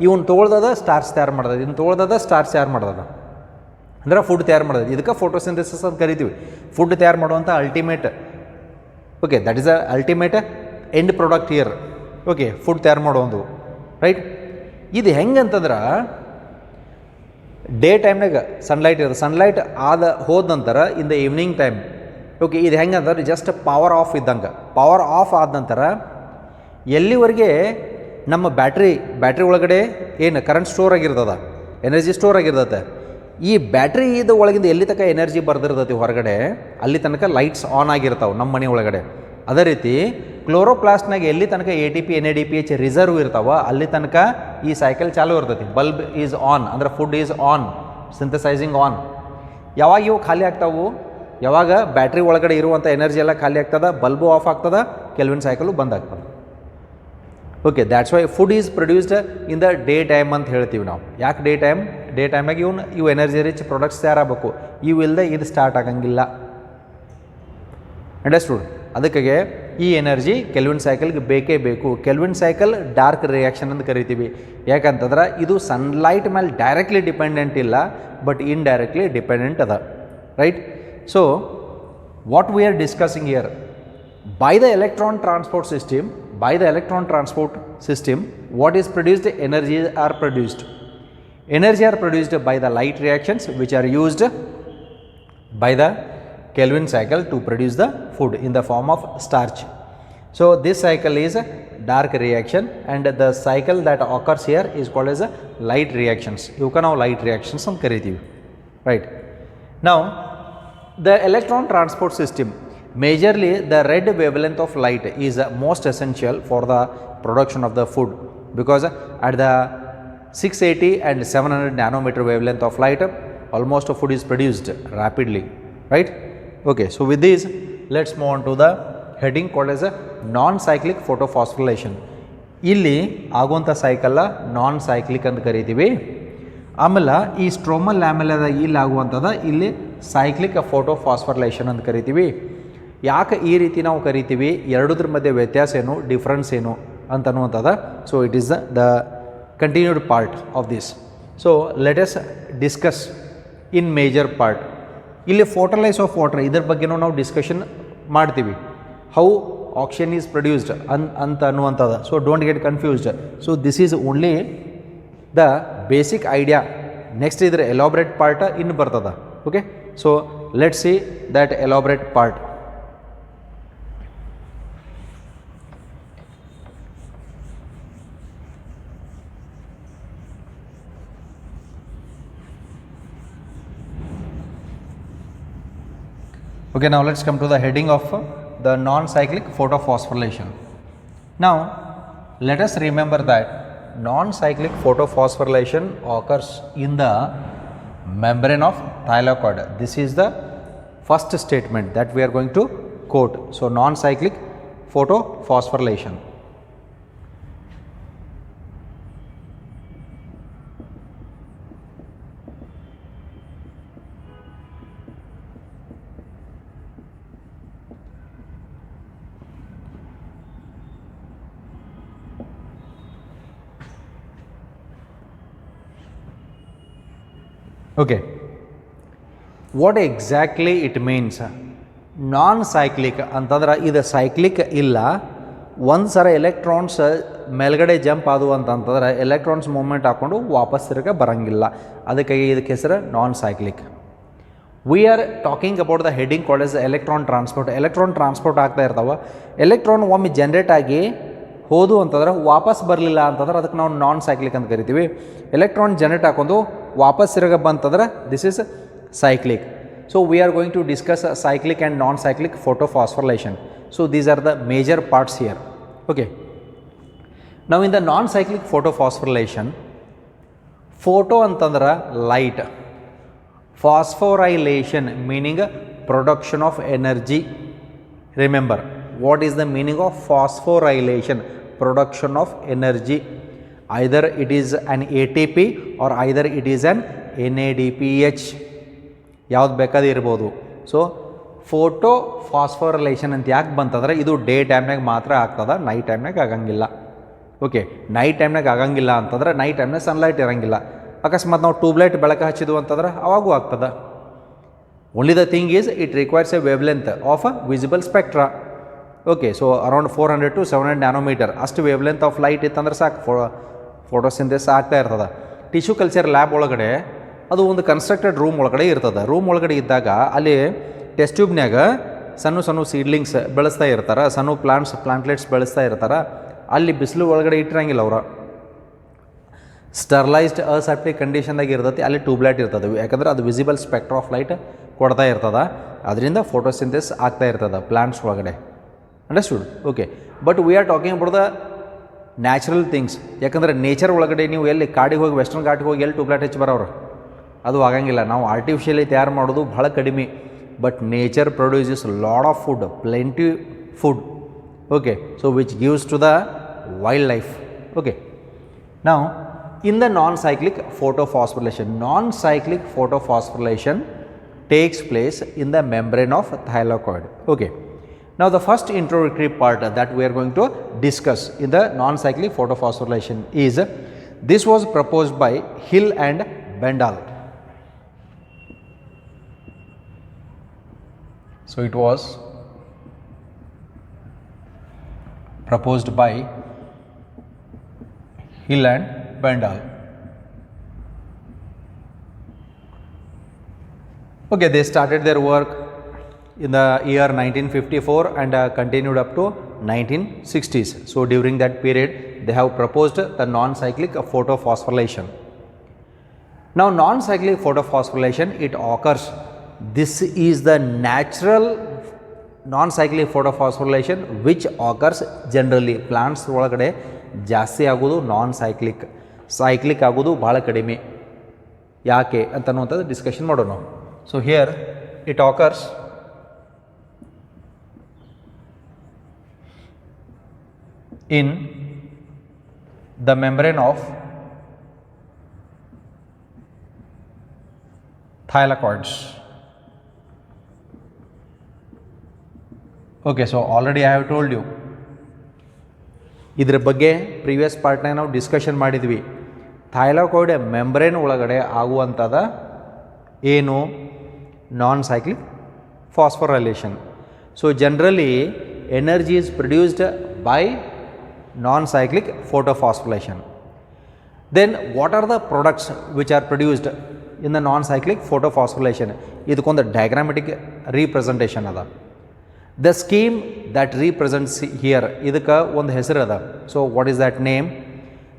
ಇವನು ತೊಗೊಳ್ದದ ಸ್ಟಾರ್ಚ್ ತಯಾರು ಮಾಡ್ತದೆ, ಇದನ್ನು ತೊಗೊಳ್ದದ ಸ್ಟಾರ್ಚ್ ತಯಾರು ಮಾಡ್ತದೆ, ಅಂದ್ರೆ ಫುಡ್ ತಯಾರು ಮಾಡೋದು. ಇದಕ್ಕೆ ಫೋಟೋಸಿಂಥೆಸಿಸ್ ಅಂತ ಕರಿತೀವಿ. ಫುಡ್ ತಯಾರು ಮಾಡುವಂಥ ultimate, okay, that is a ultimate end product year. Okay, food ತಯಾರು ಮಾಡೋದು, ರೈಟ್. ಇದು ಹೆಂಗಂತಂದ್ರೆ ಡೇ ಟೈಮ್ನಾಗ ಸನ್ಲೈಟ್ ಇರುತ್ತೆ, ಸನ್ಲೈಟ್ ಹೋದ ನಂತರ in the evening time, okay, ಇದು ಹೆಂಗಂದ್ರೆ ಜಸ್ಟ್ ಪವರ್ ಆಫ್ ಇದ್ದಂಗೆ. ಪವರ್ ಆಫ್ ಆದ ನಂತರ ಎಲ್ಲಿವರೆಗೆ ನಮ್ಮ ಬ್ಯಾಟ್ರಿ ಒಳಗಡೆ ಏನು ಕರೆಂಟ್ ಸ್ಟೋರ್ ಆಗಿರ್ತದೆ, ಎನರ್ಜಿ ಸ್ಟೋರ್ ಆಗಿರ್ತದೆ, ಈ ಬ್ಯಾಟ್ರಿ ಇದು ಒಳಗಿಂದ ಎಲ್ಲಿ ತನಕ ಎನರ್ಜಿ ಬರ್ದಿರ್ತೈತಿ ಹೊರಗಡೆ ಅಲ್ಲಿ ತನಕ ಲೈಟ್ಸ್ ಆನ್ ಆಗಿರ್ತಾವೆ ನಮ್ಮ ಮನೆ ಒಳಗಡೆ. ಅದೇ ರೀತಿ ಕ್ಲೋರೋಪ್ಲಾಸ್ಟ್ನಾಗ ಎಲ್ಲಿ ತನಕ ATP NADPH ರಿಸರ್ವ್ ಇರ್ತಾವ ಅಲ್ಲಿ ತನಕ ಈ ಸೈಕಲ್ ಚಾಲೂ ಇರ್ತೈತಿ. ಬಲ್ಬ್ ಈಸ್ ಆನ್ ಅಂದ್ರೆ ಫುಡ್ ಈಸ್ ಆನ್, ಸಿಂಥಸೈಸಿಂಗ್ ಆನ್. ಯಾವಾಗ ಇವು ಖಾಲಿ ಆಗ್ತಾವು, ಯಾವಾಗ ಬ್ಯಾಟ್ರಿ ಒಳಗಡೆ ಇರುವಂಥ ಎನರ್ಜಿ ಎಲ್ಲ ಖಾಲಿ ಆಗ್ತದೆ, ಬಲ್ಬು ಆಫ್ ಆಗ್ತದೆ, ಕೆಲ್ವಿನ್ ಸೈಕಲು ಬಂದ್ ಆಗ್ತದೆ. Okay, that's why food is produced in the day time ಅಂತ ಹೇಳ್ತೀವಿ ನಾವು. ಯಾಕೆ ಡೇ ಟೈಮ್ನಾಗ ಇವು ಎನರ್ಜಿ ರಿಚ್ ಪ್ರಾಡಕ್ಟ್ಸ್ ತಯಾರಾಗಬೇಕು, ಇವು ಇಲ್ಲದೆ ಇದು ಸ್ಟಾರ್ಟ್ ಆಗಂಗಿಲ್ಲ. ಅಂಡರ್ಸ್ಟುಡ್? ಅದಕ್ಕಾಗೆ ಈ ಎನರ್ಜಿ ಕೆಲ್ವಿನ್ ಸೈಕಲ್ಗೆ ಬೇಕೇ ಬೇಕು. ಕೆಲ್ವಿನ್ ಸೈಕಲ್ ಡಾರ್ಕ್ ರಿಯಾಕ್ಷನ್ ಅಂತ ಕರಿತೀವಿ. ಯಾಕಂತಂದ್ರೆ ಇದು ಸನ್ಲೈಟ್ ಮೇಲೆ ಡೈರೆಕ್ಟ್ಲಿ ಡಿಪೆಂಡೆಂಟ್ ಇಲ್ಲ, ಬಟ್ ಇನ್ಡೈರೆಕ್ಟ್ಲಿ ಡಿಪೆಂಡೆಂಟ್ ಅದ, right. So what we are discussing here, by the electron transport system, what is produced? Energy are produced by the light reactions which are used by the Kelvin cycle to produce the food in the form of starch. So this cycle is a dark reaction, and the cycle that occurs here is called as a light reactions. You can have light reactions ಅಂತ ಕರಿತೀವಿ, right. Now the electron transport system, majorly the red wavelength of light is most essential for the production of the food, because at the 680 and 700 nanometer wavelength of light almost food is produced rapidly, right. Okay, so with this let's move on to the heading called as a non-cyclic photophosphorylation. ಇಲ್ಲಿ ಆಗುವಂಥ cycle ನಾನ್ cyclic ಅಂತ ಕರಿತೀವಿ. ಆಮೇಲೆ ಈ stromal ಲ್ಯಾಮೆಲ್ಲದ ಇಲ್ಲಿ ಆಗುವಂಥದ್ದು ಇಲ್ಲಿ cyclic ಫೋಟೋಫಾಸ್ಫರ್ಲೇಷನ್ ಅಂತ ಕರಿತೀವಿ. ಯಾಕೆ ಈ ರೀತಿ ನಾವು ಕರಿತೀವಿ, ಎರಡದ್ರ ಮಧ್ಯೆ ವ್ಯತ್ಯಾಸ ಏನು, ಡಿಫ್ರೆನ್ಸ್ ಏನು ಅಂತ ಅನ್ನುವಂಥದ್ದು. So it is the continued part of this. So let us discuss in major part. ಇಲ್ಲಿ ಫೋಟೋಲೈಸ್ ಆಫ್ ವಾಟರ್ ಇದ್ರ ಬಗ್ಗೆನೂ ನಾವು ಡಿಸ್ಕಷನ್ ಮಾಡ್ತೀವಿ. ಹೌ ಆಕ್ಸಿಜನ್ ಈಸ್ ಪ್ರೊಡ್ಯೂಸ್ಡ್ ಅಂತ ಅನ್ನುವಂಥದ್ದು. So don't get confused. So this is only the basic idea. Next ಇದ್ರ elaborate part ಇನ್ನು ಬರ್ತದೆ. Okay, so let's see that elaborate part. Okay, now let's come to the heading of the non-cyclic photophosphorylation. Now let us remember that non-cyclic photophosphorylation occurs in the membrane of thylakoid. This is the first statement that we are going to quote. So non-cyclic photophosphorylation. Okay, what exactly it means? Non-cyclic ಅಂತಂದ್ರೆ ಇದು cyclic ಇಲ್ಲ. ಒಂದು ಸಲ electrons ಮೇಲ್ಗಡೆ jump ಆದವು ಅಂತಂತಂದ್ರೆ electrons movement ಹಾಕ್ಕೊಂಡು ವಾಪಸ್ ತಿರ್ಗ ಬರೋಂಗಿಲ್ಲ. ಅದಕ್ಕಾಗಿ ಇದಕ್ಕೆ ಹೆಸರು non cyclic. We are talking about the heading called as electron transport. Electron transport ಆಗ್ತಾ ಇರ್ತಾವೆ. ಎಲೆಕ್ಟ್ರಾನ್ ಒಮ್ಮೆ ಜನ್ರೇಟ್ ಆಗಿ ಹೋದು ಅಂತಂದ್ರೆ ವಾಪಸ್ ಬರಲಿಲ್ಲ ಅಂತಂದ್ರೆ ಅದಕ್ಕೆ ನಾವು ನಾನ್ ಸೈಕ್ಲಿಕ್ ಅಂತ ಕರಿತೀವಿ. ಎಲೆಕ್ಟ್ರಾನ್ ಜನ್ರೇಟ್ ಹಾಕೊಂಡು ವಾಪಸ್ ತಿರುಗ ಬಂತಂದ್ರೆ this is cyclic. So we are going to discuss cyclic and non-cyclic photophosphorylation. So these are the major parts here. Okay. Now in the non-cyclic photophosphorylation, photo antandra light, phosphorylation meaning production of energy. Remember, what is the meaning of phosphorylation? Production of energy. Either it is an ATP or either it is an NADPH. ಯಾವ್ದು ಬೇಕಾದ ಇರ್ಬೋದು. So photo ಫಾಸ್ಫೋರೈಲೇಷನ್ ಅಂತ ಯಾಕೆ ಬಂತಂದ್ರೆ ಇದು day ಟೈಮ್ನಾಗ ಮಾತ್ರ ಆಗ್ತದೆ, ನೈಟ್ ಟೈಮ್ನಾಗ ಆಗಂಗಿಲ್ಲ. ಓಕೆ, ನೈಟ್ ಟೈಮ್ನಾಗ ಆಗಂಗಿಲ್ಲ ಅಂತಂದ್ರೆ ನೈಟ್ ಟೈಮ್ನಾಗ ಸನ್ಲೈಟ್ ಇರೋಂಗಿಲ್ಲ. ಅಕಸ್ಮಾತ್ ನಾವು ಟ್ಯೂಬ್ಲೈಟ್ ಬೆಳಕು ಹಚ್ಚಿದ್ವು ಅಂತಂದ್ರೆ ಅವಾಗೂ ಆಗ್ತದೆ. Only the thing is it requires A wave length of a visible spectra. Okay, so around 400 to 700 nanometre ಅಷ್ಟು ವೇವ್ ಲೆಂತ್ ಆಫ್ ಲೈಟ್ ಇತ್ತಂದ್ರೆ ಸಾಕು, ಫೋಟೋಸಿಂಥೆಸಿಸ್ ಆಗ್ತಾ ಇರ್ತದೆ. ಟಿಶ್ಯೂ ಕಲ್ಚರ್ ಲ್ಯಾಬ್ ಒಳಗಡೆ ಅದು ಒಂದು ಕನ್ಸ್ಟ್ರಕ್ಟೆಡ್ ರೂಮ್ ಒಳಗಡೆ ಇರ್ತದೆ. ರೂಮ್ ಒಳಗಡೆ ಇದ್ದಾಗ ಅಲ್ಲಿ ಟೆಸ್ಟ್ ಟ್ಯೂಬ್ನ್ಯಾಗ ಸಣ್ಣ ಸಣ್ಣ ಸೀಡ್ಲಿಂಗ್ಸ್ ಬೆಳೆಸ್ತಾ ಇರ್ತಾರೆ, ಸಣ್ಣ ಪ್ಲಾಂಟ್ಲೆಟ್ಸ್ ಬೆಳೆಸ್ತಾ ಇರ್ತಾರೆ. ಅಲ್ಲಿ ಬಿಸಿಲು ಒಳಗಡೆ ಇಟ್ಟಿರಂಗಿಲ್ಲ ಅವರು, ಸ್ಟರ್ಲೈಸ್ಡ್ ಅಸೆಪ್ಟಿಕ್ ಕಂಡೀಷನ್ದಾಗ ಇರ್ತೈತಿ. ಅಲ್ಲಿ ಟ್ಯೂಬ್ಲೈಟ್ ಇರ್ತದೆ, ಯಾಕಂದ್ರೆ ಅದು ವಿಸಿಬಲ್ ಸ್ಪೆಕ್ಟ್ರ್ ಆಫ್ ಲೈಟ್ ಕೊಡ್ತಾ ಇರ್ತದೆ. ಅದರಿಂದ ಫೋಟೋಸಿಂಥೆಸಿಸ್ ಆಗ್ತಾ ಇರ್ತದೆ ಪ್ಲಾಂಟ್ಸ್ ಒಳಗಡೆ. Understood? Okay, but we are talking about the natural things. ಯಾಕಂದರೆ ನೇಚರ್ ಒಳಗಡೆ ನೀವು ಎಲ್ಲಿ ಕಾಡಿಗೆ ಹೋಗಿ, ವೆಸ್ಟರ್ನ್ ಘಾಟಿಗೆ ಹೋಗಿ ಎಲ್ಲಿ ಟ್ಯೂಬ್ಲೈಟ್ ಹಚ್ಚಿ ಬರೋರು, ಅದು ಆಗಂಗಿಲ್ಲ. ನಾವು ಆರ್ಟಿಫಿಷಿಯಲಿ ತಯಾರು ಮಾಡೋದು ಭಾಳ ಕಡಿಮೆ. But nature produces lot of food, plenty food. Okay, so which gives to the wild life. Okay, ನಾವು in the non-cyclic photophosphorylation, non-cyclic photophosphorylation takes place in the membrane of thylakoid. Okay, now the first introductory part that we are going to discuss in the non-cyclic photophosphorylation is, this was proposed by Hill and Bendall. So it was proposed by Hill and Bendall. Okay, they started their work in the year 1954 and continued up to 1960s. So during that period they have proposed the non-cyclic photophosphorylation. Now non-cyclic photophosphorylation, it occurs, this is the natural non-cyclic photophosphorylation which occurs generally. Plants ಒಳಗಡೆ ಜಾಸ್ತಿ ಆಗೋದು non-cyclic, cyclic ಆಗೋದು ಭಾಳ ಕಡಿಮೆ. ಯಾಕೆ ಅಂತ ಅನ್ನುವಂಥದ್ದು discussion ಮಾಡೋಣ. So here it occurs in the membrane of thylakoids. Okay, so already I have told you, ಇದರ ಬಗ್ಗೆ ಪ್ರೀವಿಯಸ್ ಪಾರ್ಟ್ನಾಗ ನಾವು ಡಿಸ್ಕಷನ್ ಮಾಡಿದ್ವಿ. ಥೈಲಾಕೋಯ್ಡ್ ಮೆಂಬ್ರೇನ್ ಒಳಗಡೆ ಆಗುವಂಥದ್ದು ಏನು? non-cyclic phosphorylation. So generally energy is produced by non-cyclic photophosphorylation. Then what are the products which are produced in the non-cyclic photophosphorylation? ಇದಕ್ಕೊಂದು diagrammatic representation ಅದ. The scheme that represents here, ಇದಕ್ಕೆ ಒಂದು ಹೆಸರು ಅದ. So what is that name?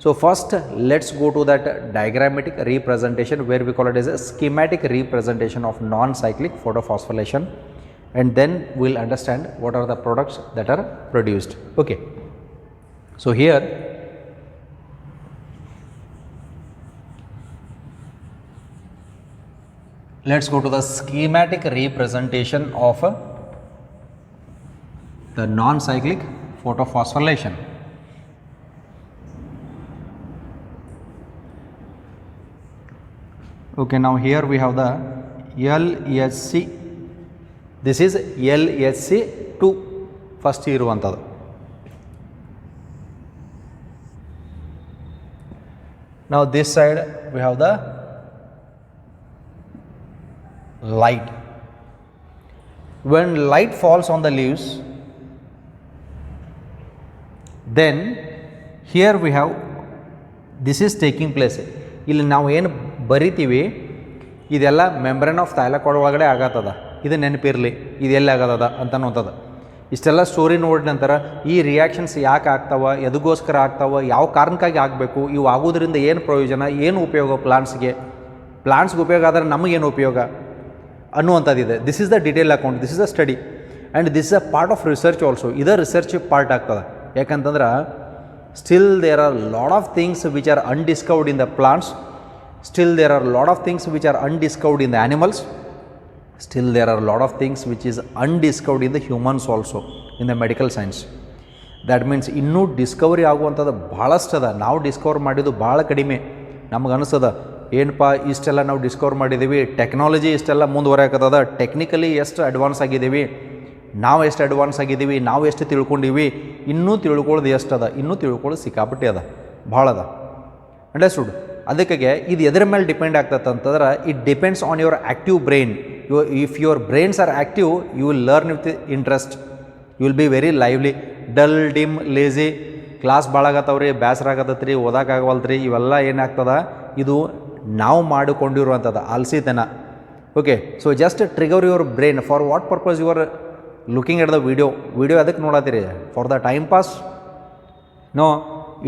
So first let's go to that diagrammatic representation where we call it as a schematic representation of non-cyclic photophosphorylation, and then we'll understand what are the products that are produced. Okay, so here let's go to the schematic representation of the non-cyclic photophosphorylation. Okay, now here we have the LSC. This is LSC2 first ಇರುವಂಥದ್ದು. Now this side we have the light. When light falls on the leaves, then here we have, this is taking place. ಇಲ್ಲಿ ನಾವು ಏನು ಬರಿತೀವಿ ಇದೆಲ್ಲ membrane of thylakoid ಒಳಗಡೆ ಆಗತ್ತದ. ಇದು ನೆನಪಿರಲಿ, ಇದು ಎಲ್ಲಿ ಆಗತ್ತದ ಅಂತ ಅನ್ನೋಂಥದ್ದು. ಇಷ್ಟೆಲ್ಲ ಸ್ಟೋರಿ ನೋಡಿದ ನಂತರ ಈ ರಿಯಾಕ್ಷನ್ಸ್ ಯಾಕೆ ಆಗ್ತಾವ, ಎದಕ್ಕೋಸ್ಕರ ಆಗ್ತಾವ, ಯಾವ ಕಾರಣಕ್ಕಾಗಿ ಆಗಬೇಕು, ಇವು ಆಗೋದ್ರಿಂದ ಏನು ಪ್ರಯೋಜನ, ಏನು ಉಪಯೋಗ ಪ್ಲಾಂಟ್ಸ್ಗೆ ಉಪಯೋಗ ಆದರೆ ನಮಗೇನು ಉಪಯೋಗ, ಅನ್ನುವಂಥದ್ದಿದೆ. This is the detail account, this is the study and this is a part of research also. ಇದು ರಿಸರ್ಚ್ ಪಾರ್ಟ್ ಆಗ್ತದೆ. ಯಾಕಂತಂದ್ರೆ still there are lot of things which are undiscovered in the plants, still there are lot of things which are undiscovered in the animals, still there are lot of things which is undiscovered in the humans also in the medical science. That means ಇನ್ನೂ Discovery ಆಗುವಂಥದ್ದು ಭಾಳಷ್ಟು ಅದ. ನಾವು Discover ಮಾಡಿದ್ದು ಭಾಳ ಕಡಿಮೆ. ನಮ್ಗೆ ಅನಿಸ್ತದ ಏನಪ್ಪ ಇಷ್ಟೆಲ್ಲ ನಾವು ಡಿಸ್ಕವರ್ ಮಾಡಿದ್ದೀವಿ, ಟೆಕ್ನಾಲಜಿ ಇಷ್ಟೆಲ್ಲ ಮುಂದುವರೆಯಕತ್ತದ, ಟೆಕ್ನಿಕಲಿ ಎಷ್ಟು ಅಡ್ವಾನ್ಸ್ ಆಗಿದ್ದೀವಿ, ನಾವು ಎಷ್ಟು ಅಡ್ವಾನ್ಸ್ ಆಗಿದ್ದೀವಿ, ನಾವು ಎಷ್ಟು ತಿಳ್ಕೊಂಡಿವಿ, ಇನ್ನೂ ತಿಳ್ಕೊಳ್ಳೋದು ಎಷ್ಟು ಅದ, ಇನ್ನೂ ತಿಳ್ಕೊಳ್ಳೋದು ಸಿಕ್ಕಾಪಟ್ಟೆ ಅದ, ಭಾಳ ಅದ. ಅಂಡರ್ಸ್ಟುಡ್? ಅದಕ್ಕೆ ಇದು ಎದರ ಮೇಲೆ ಡಿಪೆಂಡ್ ಆಗ್ತದೆ ಅಂತಂದ್ರೆ it depends on your active brain. If your brains are active you will learn with interest, you will be very lively. Dull, dim, lazy, class ಭಾಳ ಆಗತ್ತವ್ರಿ, ಬೇಸರ ಆಗತ್ತತ್ರಿ, ಓದೋಕ್ಕಾಗವಲ್ತ್ರಿ, ಇವೆಲ್ಲ ಏನಾಗ್ತದೆ, ಇದು ನಾವು ಮಾಡಿಕೊಂಡಿರುವಂಥದ್ದು ಆಲ್ಸಿತನ. Okay, so just trigger your brain. For what purpose you are looking at the video ಅದಕ್ಕೆ ನೋಡತ್ತೀರಿ? For the time pass? No,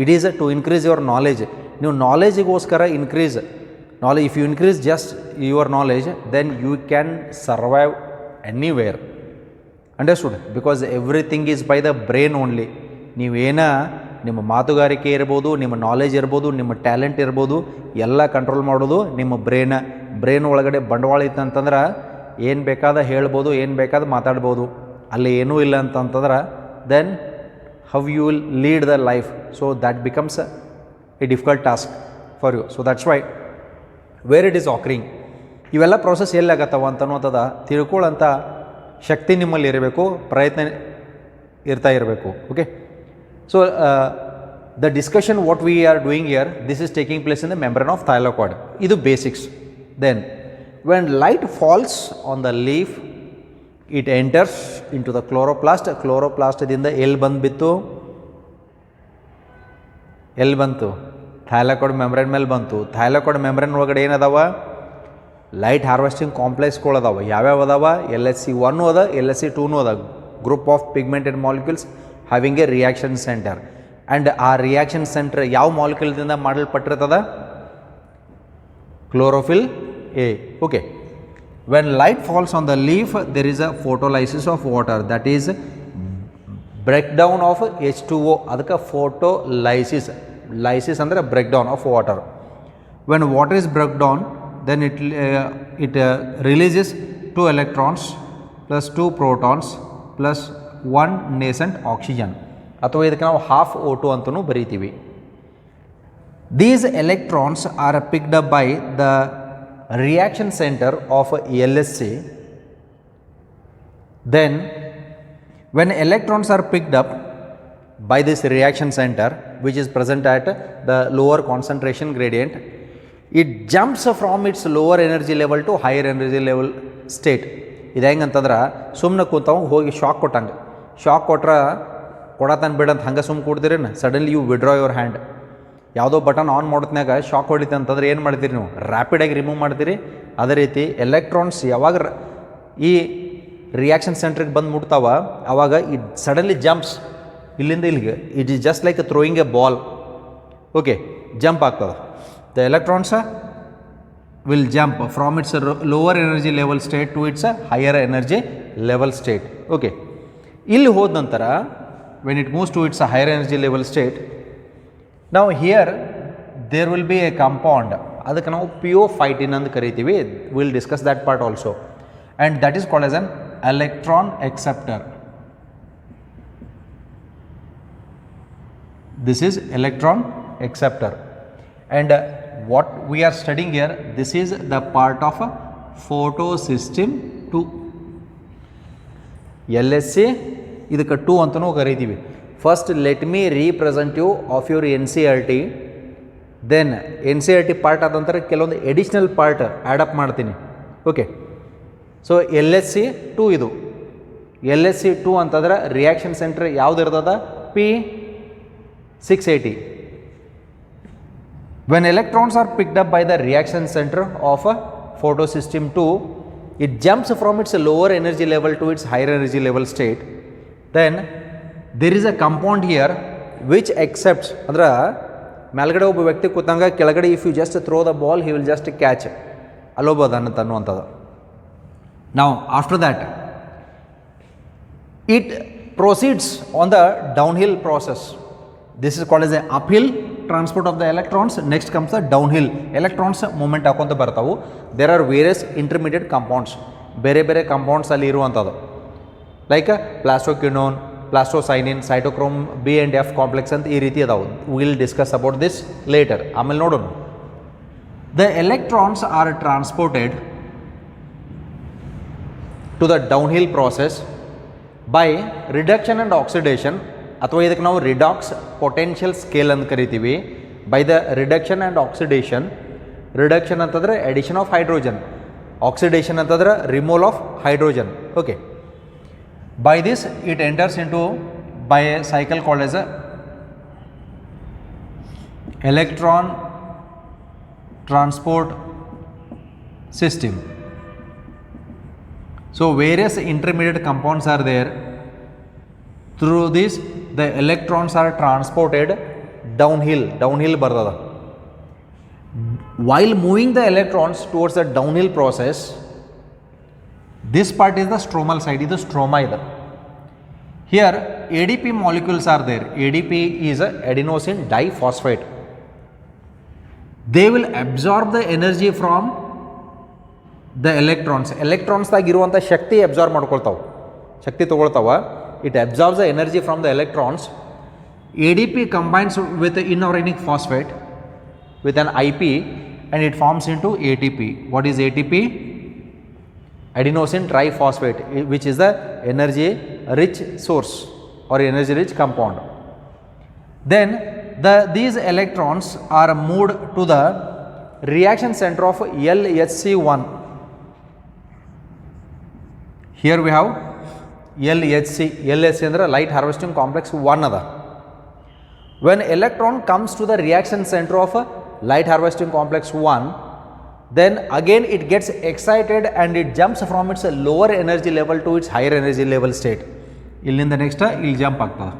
it is to increase your knowledge. ನೀವು ನಾಲೆಜಿಗೋಸ್ಕರ increase knowledge. If you increase just your knowledge then you can survive anywhere. Understood? Because everything is by the brain only. ನೀವೇನ ನಿಮ್ಮ ಮಾತುಗಾರಿಕೆ ಇರ್ಬೋದು, ನಿಮ್ಮ knowledge ಇರ್ಬೋದು, ನಿಮ್ಮ talent ಇರ್ಬೋದು, ಎಲ್ಲ control ಮಾಡೋದು ನಿಮ್ಮ ಬ್ರೈನ್ ಒಳಗಡೆ ಬಂಡವಾಳ ಇತ್ತಂತಂದ್ರೆ ಏನು ಬೇಕಾದ ಹೇಳ್ಬೋದು, ಏನು ಬೇಕಾದ ಮಾತಾಡ್ಬೋದು. ಅಲ್ಲಿ ಏನೂ ಇಲ್ಲ ಅಂತಂತಂದ್ರೆ then how you will lead the life. So that becomes a difficult task for you. So that's why where it is occurring, ಇವೆಲ್ಲ ಪ್ರೋಸೆಸ್ ಎಲ್ಲಿ ಆಗತ್ತವ ಅಂತನ್ನೋತದ ತಿಳ್ಕೊಳ್ಳೋಂಥ ಶಕ್ತಿ ನಿಮ್ಮಲ್ಲಿ ಇರಬೇಕು, ಪ್ರಯತ್ನ ಇರ್ತಾ ಇರಬೇಕು. Okay, so the discussion what we are doing here, this is taking place in the membrane of thylakoid. ಇದು basics. Then when light falls on the leaf it enters in to the chloroplast. ಕ್ಲೋರೋಪ್ಲಾಸ್ಟದಿಂದ ಎಲ್ಲಿ ಬಂದುಬಿತ್ತು? ಎಲ್ಲಿ ಬಂತು? ಥೈಲಾಕಾಯ್ಡ್ membrane ಮೇಲೆ ಬಂತು. ಥೈಲಾಕಾಯ್ಡ್ membrane ಒಳಗಡೆ ಏನದಾವ? ಲೈಟ್ ಹಾರ್ವೆಸ್ಟಿಂಗ್ ಕಾಂಪ್ಲೆಕ್ಸ್ಗಳು ಅದಾವ. ಯಾವ್ಯಾವ ಅದಾವ? LSC1 ಅದ, LSC2 ಅದ. Group of pigmented molecules having a reaction centre. And ಆ ರಿಯಾಕ್ಷನ್ ಸೆಂಟರ್ ಯಾವ ಮಾಲಿಕ್ಯೂಲ್ದಿಂದ ಮಾಡಲ್ಪಟ್ಟಿರ್ತದ? Chlorophyll A. Okay, when light falls on the leaf there is a photolysis of water, that is break down of H2O. ಅದಕ್ಕೆ photolysis. Lysis ಅಂದರೆ break down of water. When water is break down then it releases 2 electrons plus 2 protons plus 1 nascent oxygen, ಅಥವಾ ಇದಕ್ಕೆ ನಾವು half O2 ಅಂತಲೂ ಬರೀತೀವಿ. These electrons are picked up by the reaction center of LSC. Then when electrons are picked up by this reaction center which is present at the lower concentration gradient, it jumps from its lower energy level to higher energy level state. ಇದು ಹೆಂಗೆ ಅಂತಂದ್ರೆ ಸುಮ್ಮನೆ ಕೂತಾವ ಹೋಗಿ shock ಕೊಟ್ಟಂಗೆ. Shock ಕೊಟ್ರೆ ಕೊಡತನ ಬಿಡಂತ ಹಂಗೆ ಸುಮ್ಮನೆ ಕೊಡ್ತೀರೇನು? Suddenly you withdraw your hand. ಯಾವುದೋ ಬಟನ್ ಆನ್ ಮಾಡೋತ್ನಾಗ ಶಾಕ್ ಹೊಡಿತೆ ಅಂತಂದ್ರೆ ಏನು ಮಾಡ್ತೀರಿ ನೀವು? ರ್ಯಾಪಿಡಾಗಿ ರಿಮೂವ್ ಮಾಡ್ತೀರಿ. ಅದೇ ರೀತಿ ಎಲೆಕ್ಟ್ರಾನ್ಸ್ ಯಾವಾಗ ಈ ರಿಯಾಕ್ಷನ್ ಸೆಂಟ್ರಿಗೆ ಬಂದು ಮುಟ್ತಾವ ಆವಾಗ ಇಟ್ ಸಡನ್ಲಿ ಜಂಪ್ಸ್ ಇಲ್ಲಿಂದ ಇಲ್ಲಿಗೆ. It is just like throwing a ball. Okay, jump ಆಗ್ತದೆ. The electrons will jump from its lower energy level state to its higher energy level state. Okay, ಇಲ್ಲಿ ಹೋದ ನಂತರ when it moves to its higher energy level state, ನಾವು here there will be a compound. ಅದಕ್ಕೆ ನಾವು pheophytin ಅಂತ ಕರಿತೀವಿ. Will discuss that part also. And that is called as an electron acceptor. This is electron acceptor, and what we are studying here, this is the part of photosystem 2. LSC ಇದಕ್ಕೆ 2 ಅಂತಲೂ ಕರಿತೀವಿ. First let me represent you of your NCERT. Then NCERT part ಆದ ನಂತರ ಕೆಲವೊಂದು additional part add up ಮಾಡ್ತೀನಿ. Okay, so LSC2 ಇದು. LSC2 ಅಂತಂದ್ರೆ reaction centre ಯಾವ್ದು ಇರ್ತದ? P680. When electrons are picked up by the reaction centre of photosystem 2, it jumps from its lower energy level to its higher energy level state. Then there is a compound here which accepts, ಅಂದ್ರೆ ಮೇಲ್ಗಡೆ ಒಬ್ಬ ವ್ಯಕ್ತಿ ಕೂತಂಗ ಕೆಳಗಡೆ if you just throw the ball he will just catch ಅಲ್ಲೋಬೋದ ಅನ್ನುವಂಥದ್ದು. Now after that it proceeds on the downhill process. This is called as a uphill transport of the electrons. Next comes the downhill. Electrons movement hakonta bartavu. There are various intermediate compounds. Bere compounds alli iruvanthadu. Like plastoquinone, plastocyanin, cytochrome B and F complex anta ee ರೀತಿ ಅದಾವು. We will discuss about this later. ಆಮೇಲೆ ನೋಡೋಣ. The electrons are transported to the downhill process by reduction and oxidation, ಅಥವಾ ಇದಕ್ಕೆ ನಾವು redox potential scale ಅಂತ ಕರಿತೀವಿ. By the reduction and oxidation. Reduction ಅಂತಂದರೆ ಎಡಿಷನ್ ಆಫ್ ಹೈಡ್ರೋಜನ್, ಆಕ್ಸಿಡೇಷನ್ ಅಂತಂದ್ರೆ removal of hydrogen. Okay, by this it enters into by A cycle called as a electron transport system. So various intermediate compounds are there. Through this the electrons are transported downhill bardada. While moving the electrons towards the downhill process, this part is the stromal side, is the stroma ida. Here ADP molecules are there. ADP is a adenosine diphosphate. They will absorb the energy from the electrons. Electrons ದಾಗಿರುವಂಥ ಶಕ್ತಿ absorb ಮಾಡ್ಕೊಳ್ತಾವೆ, ಶಕ್ತಿ ತೊಗೊಳ್ತಾವೆ. It absorbs the energy from the electrons. ADP combines with the inorganic phosphate with an IP and it forms into ATP. What is ATP? Adenosine triphosphate, which is the energy rich source or energy rich compound. Then these electrons are moved to the reaction center of LHC1. Here we have LHC ಅಂದರೆ light harvesting complex 1 ada. When electron comes to the reaction center of light harvesting complex 1, then again it gets excited and it jumps from its lower energy level to its higher energy level state. Illinda next il jump ಆಗ್ತದೆ.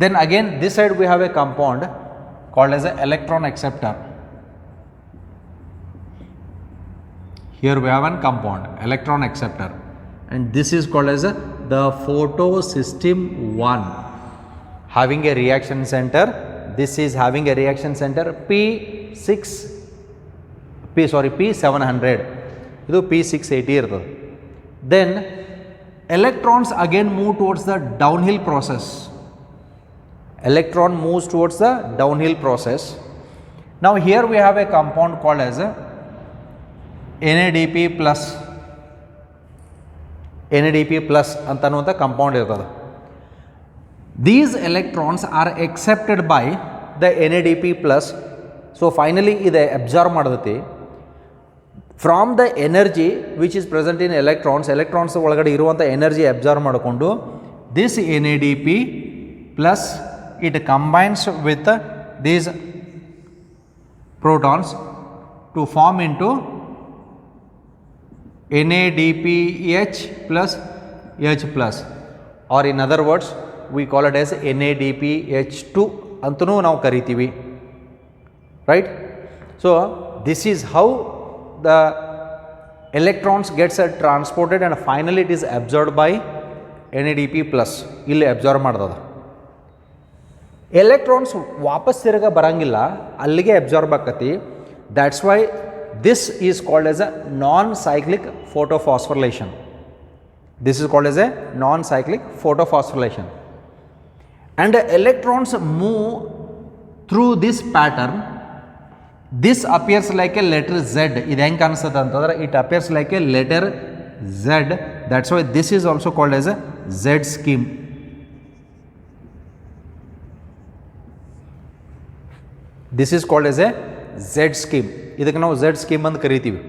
Then again this side we have a compound called as an electron acceptor. Here we have one compound, electron acceptor, and this is called as the photosystem 1, having a reaction center. This is having a reaction center P700. Idu P680 irtade. Then electrons again move towards the downhill process. Electron moves towards the downhill process. Now here we have a compound called as NADP plus. NADP plus ಅಂತನ್ನುವಂಥ compound ಇರ್ತದೆ. These electrons are accepted by the NADP plus. So finally ಇದು absorb ಮಾಡತೈತಿ. From the energy which is present in electrons ಒಳಗಡೆ ಇರುವಂಥ energy absorb ಮಾಡಿಕೊಂಡು this NADP plus it combines with these protons to form into NADPH plus H plus, or in other words we call it as NADPH2 ಅಂತನೂ ನಾವು ಕರಿತೀವಿ, right? So this is how the electrons gets transported and finally it is absorbed by NADP plus. ಇಲ್ಲಿ absorb ಮಾಡ್ತದ. Electrons ವಾಪಸ್ ತಿರುಗ ಬರಂಗಿಲ್ಲ, ಅಲ್ಲಿಗೆ absorb ಆಕತಿ. That's why this is called as a non-cyclic photophosphorylation. This is called as a non-cyclic photophosphorylation. And the electrons move through this pattern. This appears like a letter Z. Idu henge kanustade antandre it appears like a letter Z. That's why this is also called as a Z scheme. This is called as a Z scheme. ಇದಕ್ಕೆ ನಾವು Z scheme ಅಂತ ಕರಿತೀವಿ,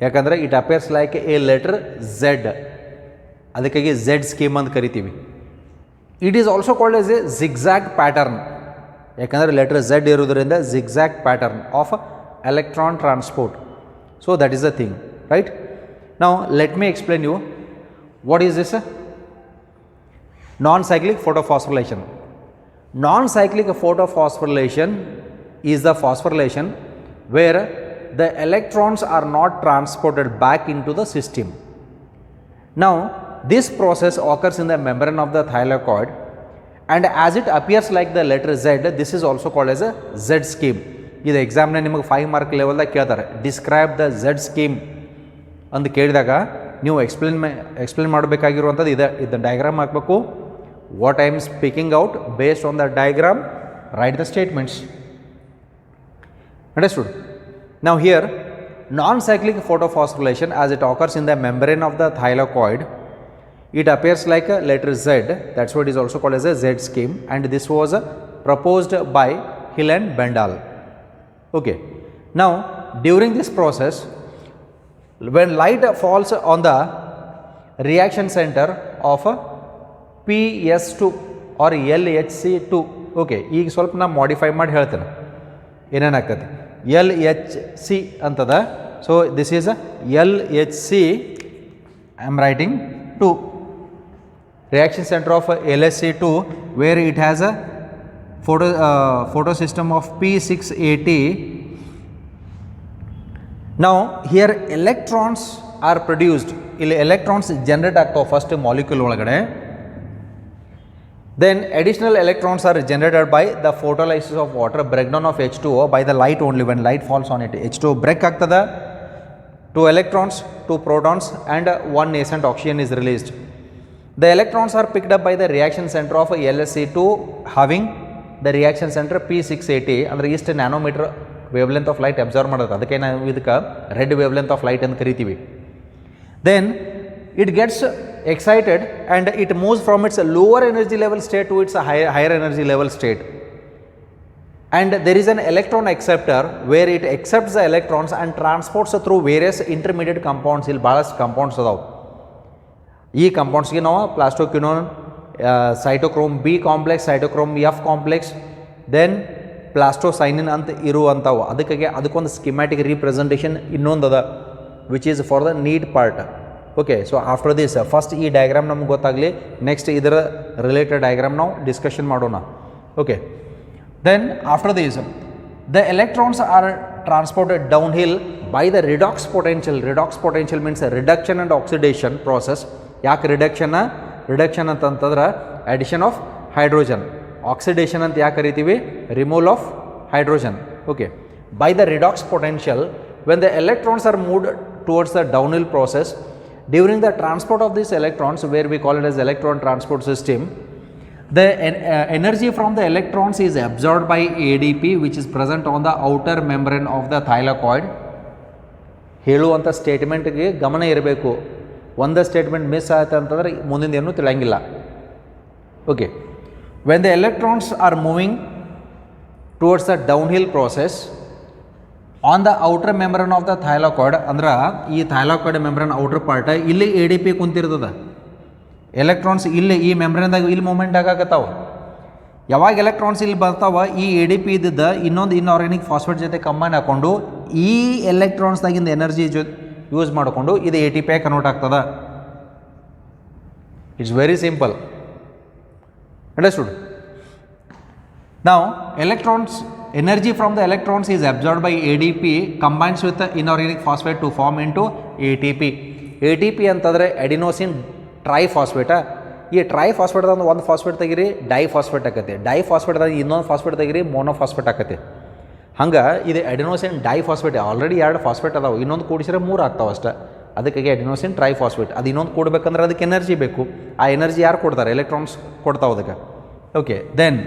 ಯಾಕಂದರೆ it appears like a letter Z, ಅದಕ್ಕಾಗಿ Z scheme ಅಂತ ಕರಿತೀವಿ. It is also called as a zigzag pattern, ಯಾಕಂದರೆ letter Z ಇರೋದ್ರಿಂದ zigzag pattern of electron transport. So that is the thing, right? Now let me explain you what is this non-cyclic photophosphorylation. Non-cyclic photophosphorylation is the phosphorylation where the electrons are not transported back into the system. Now this process occurs in the membrane of the thylakoid, and as it appears like the letter Z, this is also called as a Z scheme. ಇದು ಎಕ್ಸಾಮ್ನ ನಿಮಗೆ 5 mark ಲೆವೆಲ್ದಾಗ ಕೇಳ್ತಾರೆ, describe the Z scheme ಅಂತ ಕೇಳಿದಾಗ ನೀವು explain ಮಾಡಬೇಕಾಗಿರುವಂಥದ್ದು ಇದು diagram ಹಾಕಬೇಕು. What I am speaking out based on the diagram, write the statements. Understood? Now here non-cyclic photophosphorylation, as it occurs in the membrane of the thylakoid, it appears like a letter Z, that's why it is also called as a Z scheme, and this was proposed by Hill and Bendall. Okay. Now during this process, when light falls on the reaction center of PS2 or LHC2, okay, ಈಗ ಸ್ವಲ್ಪ ನಾ modify ಮಾಡಿ ಹೇಳ್ತೇನೆ ಏನೇನಾಗ್ತದೆ. LHC ಅಂತದ, so this is LHC, I am writing 2, reaction center of LHC2 where it has a photo system of P680. Now here electrons are produced, ಇಲ್ಲಿ electrons generate ಆಗ್ತಾವೆ first molecule ಒಳಗಡೆ. Then additional electrons are generated by the photolysis of water, breakdown of H2O by the light only. When light falls on it, H2O break ಆಗ್ತದ, 2 electrons, 2 protons and 1 nascent oxygen is released. The electrons are picked up by the reaction center of LHC2 having the reaction center P680, ಅಂದರೆ ಇಷ್ಟು nanometre wavelength of light observe ಮಾಡೋದು, ಅದಕ್ಕೆ ನಾವು ಇದಕ್ಕೆ red wavelength of light ಅಂತ ಕರಿತೀವಿ. Then it gets excited and it moves from its lower energy level state to its higher energy level state, and there is an electron acceptor where it accepts the electrons and transports through various intermediate compounds. ಇಲ್ಲಿ ಭಾಳಷ್ಟು compounds ಅದಾವೆ. ಈ ಕಂಪೌಂಡ್ಸ್ಗೆ ನಾವು plastoquinone, cytochrome b complex, cytochrome f complex, then plastocyanin ಅಂತ ಇರುವಂಥವು. ಅದಕ್ಕೊಂದು schematic representation ಇನ್ನೊಂದು ಅದ, which is for the need part. Okay, so after this first ಈ ಡಯಾಗ್ರಾಮ್ ನಮ್ಗೆ ಗೊತ್ತಾಗಲಿ, ನೆಕ್ಸ್ಟ್ ಇದರ ರಿಲೇಟೆಡ್ ಡಯಾಗ್ರಾಮ್ ನಾವು ಡಿಸ್ಕಷನ್ ಮಾಡೋಣ. Okay, then after this the electrons are transported downhill by the redox potential. Redox potential means reduction and oxidation process. ಯಾಕೆ reduction ಅಂತಂದ್ರೆ addition of hydrogen, oxidation ಅಂತ ಯಾಕೆ ಕರಿತೀವಿ, removal of hydrogen. Okay, by the redox potential when the electrons are moved towards the downhill process, during the transport of these electrons, where we call it as electron transport system, the energy from the electrons is absorbed by ADP, which is present on the outer membrane of the thylakoid. ಹೇಳುವಂಥ ಸ್ಟೇಟ್ಮೆಂಟ್ಗೆ ಗಮನ ಇರಬೇಕು. ಒಂದು statement miss ಆಯ್ತು ಅಂತಂದ್ರೆ ಮುಂದಿನ ಏನೂ ತಿಳಿಯಂಗಿಲ್ಲ. Okay, when the electrons are moving towards the downhill process on the outer membrane of the thylakoid, ಅಂದ್ರೆ ಈ ಥೈಲಾಕಾಯ್ಡ್ ಮೆಂಬ್ರೇನ್ ಔಟರ್ ಪಾರ್ಟ್, ಇಲ್ಲಿ ADP ಕುಂತಿರ್ತದೆ, ಎಲೆಕ್ಟ್ರಾನ್ಸ್ ಇಲ್ಲಿ ಈ ಮೆಂಬ್ರೇನ್ದಾಗ ಇಲ್ಲಿ ಮೂಮೆಂಟ್ ಆಗಾಕತ್ತಾವ. ಯಾವಾಗ ಎಲೆಕ್ಟ್ರಾನ್ಸ್ ಇಲ್ಲಿ ಬರ್ತಾವ, ಈ ADP ಇದ್ದಿದ್ದ ಇನ್ನೊಂದು ಇನ್ಆರ್ಗ್ಯಾನಿಕ್ ಫಾಸ್ಫೇಟ್ ಜೊತೆ ಕಂಬೈನ್ ಹಾಕ್ಕೊಂಡು ಈ ಎಲೆಕ್ಟ್ರಾನ್ಸ್ದಾಗಿಂದ ಎನರ್ಜಿ ಯೂಸ್ ಮಾಡಿಕೊಂಡು ಇದು ATP ಕನ್ವರ್ಟ್ ಆಗ್ತದೆ. It's very simple. ಅಂಡರ್ಸ್ಟುಡ್? ನಾವು electrons energy from the electrons is absorbed by ADP, combines with the inorganic phosphate to form into ATP. ATP ಅಂತಂದರೆ ಅಡಿನೋಸಿನ್ ಟ್ರೈಫಾಸ್ಫೇಟ. ಈ ಟ್ರೈಫಾಸ್ಫೇಟ್ದಾಗ ಒಂದು ಫಾಸ್ಫೇಟ್ ತೆಗಿರಿ ಡೈಫಾಸ್ಫೇಟ್ ಆಕತಿ, ಡೈಫಾಸ್ಫೇಟ್ದಾಗ ಇನ್ನೊಂದು ಫಾಸ್ಫೇಟ್ ತೆಗಿರಿ ಮೋನೋಫಾಸ್ಫೇಟ್ ಆಕತಿ. ಹಂಗೆ ಇದು ಅಡಿನೋಸಿನ್ ಡೈಫಾಸ್ಫೇಟ್. ಆಲ್ರೆಡಿ 2 ಫಾಸ್ಫೇಟ್ ಅದಾವೆ, ಇನ್ನೊಂದು ಕೂಡಿಸಿದ್ರೆ 3 ಆಗ್ತಾವೆ ಅಷ್ಟೇ. ಅದಕ್ಕಾಗಿ ಅಡಿನೋಸಿನ್ ಟ್ರೈಫಾಸ್ಫೇಟ್. ಅದು ಇನ್ನೊಂದು ಕೊಡಬೇಕಂದ್ರೆ ಅದಕ್ಕೆ ಎನರ್ಜಿ ಬೇಕು. ಆ ಎನರ್ಜಿ ಯಾರು ಕೊಡ್ತಾರೆ? ಎಲೆಕ್ಟ್ರಾನ್ಸ್ ಕೊಡ್ತಾವೆ ಅದಕ್ಕೆ. Okay, then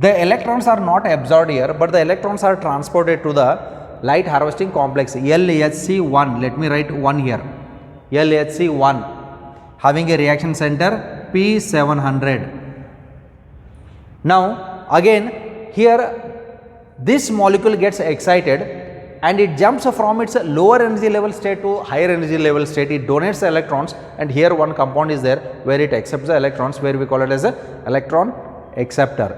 the electrons are not absorbed here, but the electrons are transported to the light harvesting complex LHC1. Let me write 1 here. LHC1 having a reaction center P700. Now again here this molecule gets excited and it jumps from its lower energy level state to higher energy level state. It donates the electrons, and here one compound is there where it accepts the electrons, where we call it as a electron acceptor.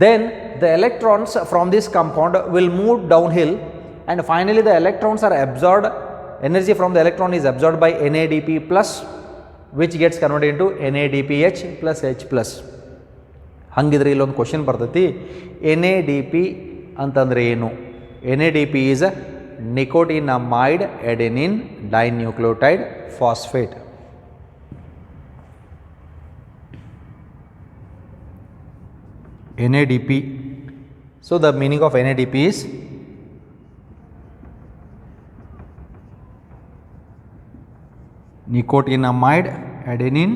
Then the electrons from this compound will move downhill, and finally the electrons are absorbed. Energy from the electron is absorbed by NADP plus, which gets converted into NADPH plus H plus. ಹಂಗಿದ್ರೆ ಇಲ್ಲೊಂದು question ಬರ್ತೈತಿ, NADP ಅಂತಂದ್ರೆ ಏನು? NADP is nicotinamide adenine dinucleotide phosphate. NADP. So the meaning of NADP is nicotinamide adenine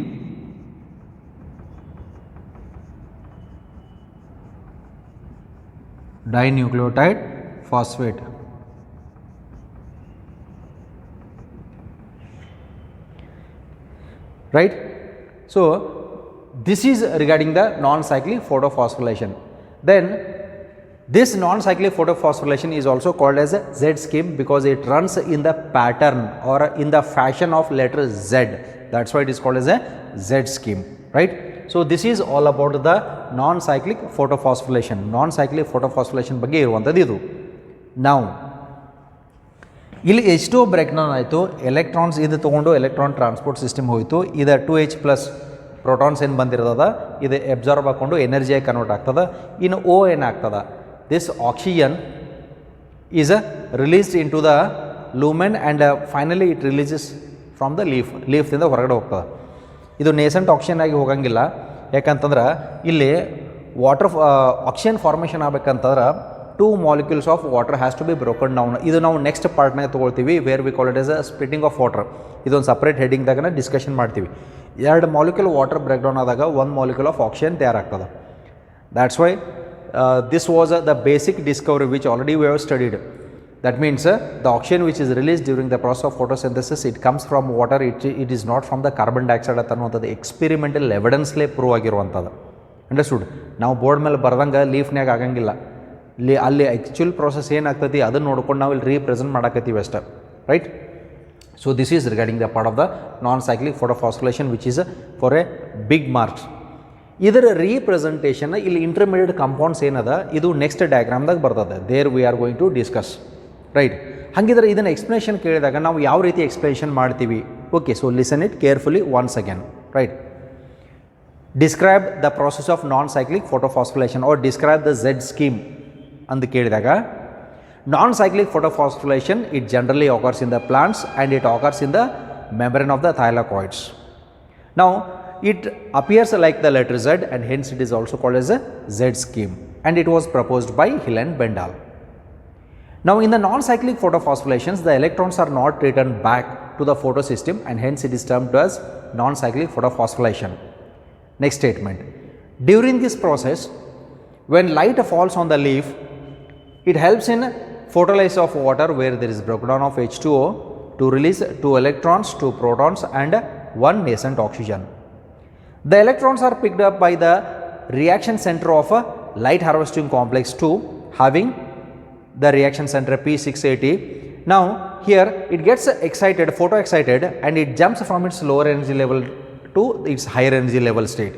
dinucleotide phosphate. Right. So this is regarding the non-cyclic photophosphorylation. Then this non-cyclic photophosphorylation is also called as a Z scheme because it runs in the pattern or in the fashion of letter Z. That's why it is called as a Z scheme, right? So this is all about the non-cyclic photophosphorylation. Non-cyclic photophosphorylation ಬಗ್ಗೆ ಇರುವಂತದ್ದು ಇದು. Now ಇಲ್ಲಿ H2O break down ಆಯಿತು, electrons ಇದು ತೊಗೊಂಡು electron transport system ಹೋಯಿತು. ಇದು 2H plus protons ಏನು ಬಂದಿರ್ತದ ಇದು ಅಬ್ಸಾರ್ಬ್ ಹಾಕೊಂಡು ಎನರ್ಜಿಯಾಗಿ ಕನ್ವರ್ಟ್ ಆಗ್ತದೆ. ಇನ್ನು O ಏನಾಗ್ತದೆ, this oxygen is released in to the lumen and finally it releases from the ಲೀಫ್ದಿಂದ ಹೊರಗಡೆ ಹೋಗ್ತದೆ. ಇದು ನೇಸೆಂಟ್ ಆಕ್ಸಿಜನ್ ಆಗಿ ಹೋಗಂಗಿಲ್ಲ, ಯಾಕಂತಂದ್ರೆ ಇಲ್ಲಿ ವಾಟರ್ ಆಕ್ಸಿಜನ್ ಫಾರ್ಮೇಷನ್ ಆಗಬೇಕಂತಂದ್ರೆ 2 molecules of water has to be broken down. ಇದು ನಾವು ನೆಕ್ಸ್ಟ್ ಪಾರ್ಟ್ನಾಗ ತೊಗೊಳ್ತೀವಿ, where we call it as a splitting of water. ಇದೊಂದು ಸಪ್ರೇಟ್ ಹೆಡಿಂಗ್ದಾಗ ಡಿಸ್ಕಷನ್ ಮಾಡ್ತೀವಿ. 2 molecule ವಾಟರ್ ಬ್ರೇಕ್ ಡೌನ್ ಆದಾಗ 1 molecule ಆಫ್ ಆಕ್ಸಿಜನ್ ತಯಾರಾಗ್ತದೆ. That's why this was the basic discovery which already we have studied. That means the oxygen which is release during the process of photosynthesis it comes from water, it is not from the carbon dioxide ಅಂತ ಅನ್ನುವಂಥದ್ದು experimental ಎವಿಡೆನ್ಸ್ಲೇ prove ಆಗಿರುವಂಥದ್ದು. Understood. ನಾವು board ಮೇಲೆ ಬರ್ದಂಗೆ ಲೀಫ್ನಾಗ ಆಗಂಗಿಲ್ಲ, ಅಲ್ಲಿ actual process ಏನಾಗ್ತೈತಿ ಅದನ್ನು ನೋಡ್ಕೊಂಡು ನಾವು ಇಲ್ಲಿ ರೀಪ್ರೆಸೆಂಟ್ ಮಾಡಕತ್ತೀವಿ ಅಷ್ಟೇ, right? So this is regarding the part of the non cyclic photophosphorylation which is for a big marks. ಇದರ ರೀಪ್ರೆಸೆಂಟೇಷನ್ ಇಲ್ಲಿ ಇಂಟರ್ಮೀಡಿಯೇಟ್ ಕಂಪೌಂಡ್ಸ್ ಏನದ ಇದು ನೆಕ್ಸ್ಟ್ ಡಯಾಗ್ರಾಮ್ದಾಗ ಬರ್ತದೆ. There we are going to discuss, right? ಹಾಗಿದ್ರೆ ಇದನ್ನು ಎಕ್ಸ್ಪ್ಲನೇಷನ್ ಕೇಳಿದಾಗ ನಾವು ಯಾವ ರೀತಿ ಎಕ್ಸ್ಪ್ಲನೇಷನ್ ಮಾಡ್ತೀವಿ? Okay, so listen it carefully once again, right? Describe the process of non cyclic photophosphorylation or describe the Z scheme ಅಂತ ಕೇಳಿದಾಗ, ನಾನ್ cyclic photophosphorylation it generally occurs in the plants and it occurs in the membrane of the thylakoids. Now it appears like the letter Z and hence it is also called as a Z scheme, and it was proposed by Hill and Bendall. Now in the non-cyclic photophosphorylations the electrons are not returned back to the photosystem and hence it is termed as non-cyclic photophosphorylation. Next statement, during this process when light falls on the leaf it helps in photolysis of water where there is breakdown of H2O to release 2 electrons, 2 protons and 1 nascent oxygen. The electrons are picked up by the reaction center of a light harvesting complex 2 having the reaction center P680. Now here it gets excited, photo excited, and it jumps from its lower energy level to its higher energy level state.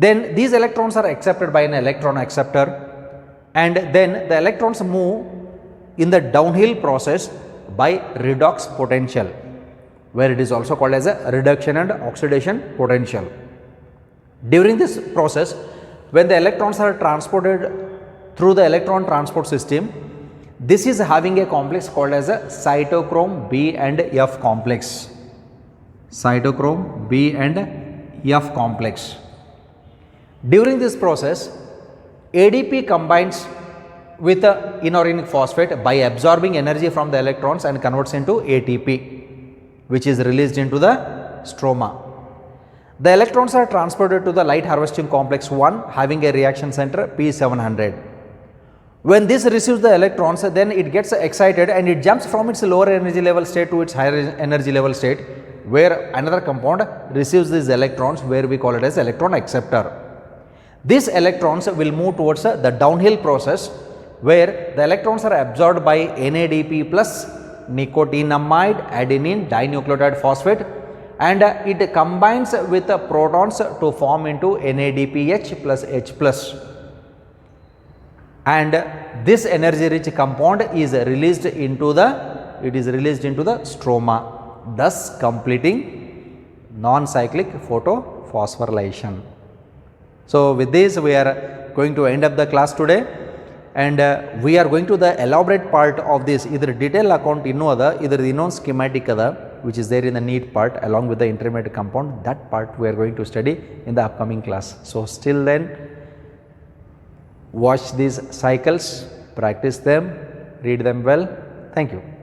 Then these electrons are accepted by an electron acceptor, and then the electrons move in the downhill process by redox potential, where it is also called as a reduction and oxidation potential. During this process when the electrons are transported through the electron transport system, this is having a complex called as a cytochrome B and F complex. Cytochrome B and F complex. During this process ADP combines with the inorganic phosphate by absorbing energy from the electrons and converts into ATP, which is released into the stroma. The electrons are transported to the light harvesting complex 1 having a reaction center P700. When this receives the electrons, then it gets excited and it jumps from its lower energy level state to its higher energy level state, where another compound receives these electrons, where we call it as electron acceptor. These electrons will move towards the downhill process where the electrons are absorbed by NADP plus nicotinamide adenine dinucleotide phosphate, and it combines with the protons to form into NADPH plus H plus, and this energy rich compound is released into the stroma, thus completing non-cyclic photophosphorylation. So with this we are going to end up the class today. and we are going to the elaborate part of this, either detail account inno ada, either the schematic ada, which is there in the neat part along with the intermediate compound. That part we are going to study in the upcoming class. So, still then watch these cycles, practice them, read them well. Thank you.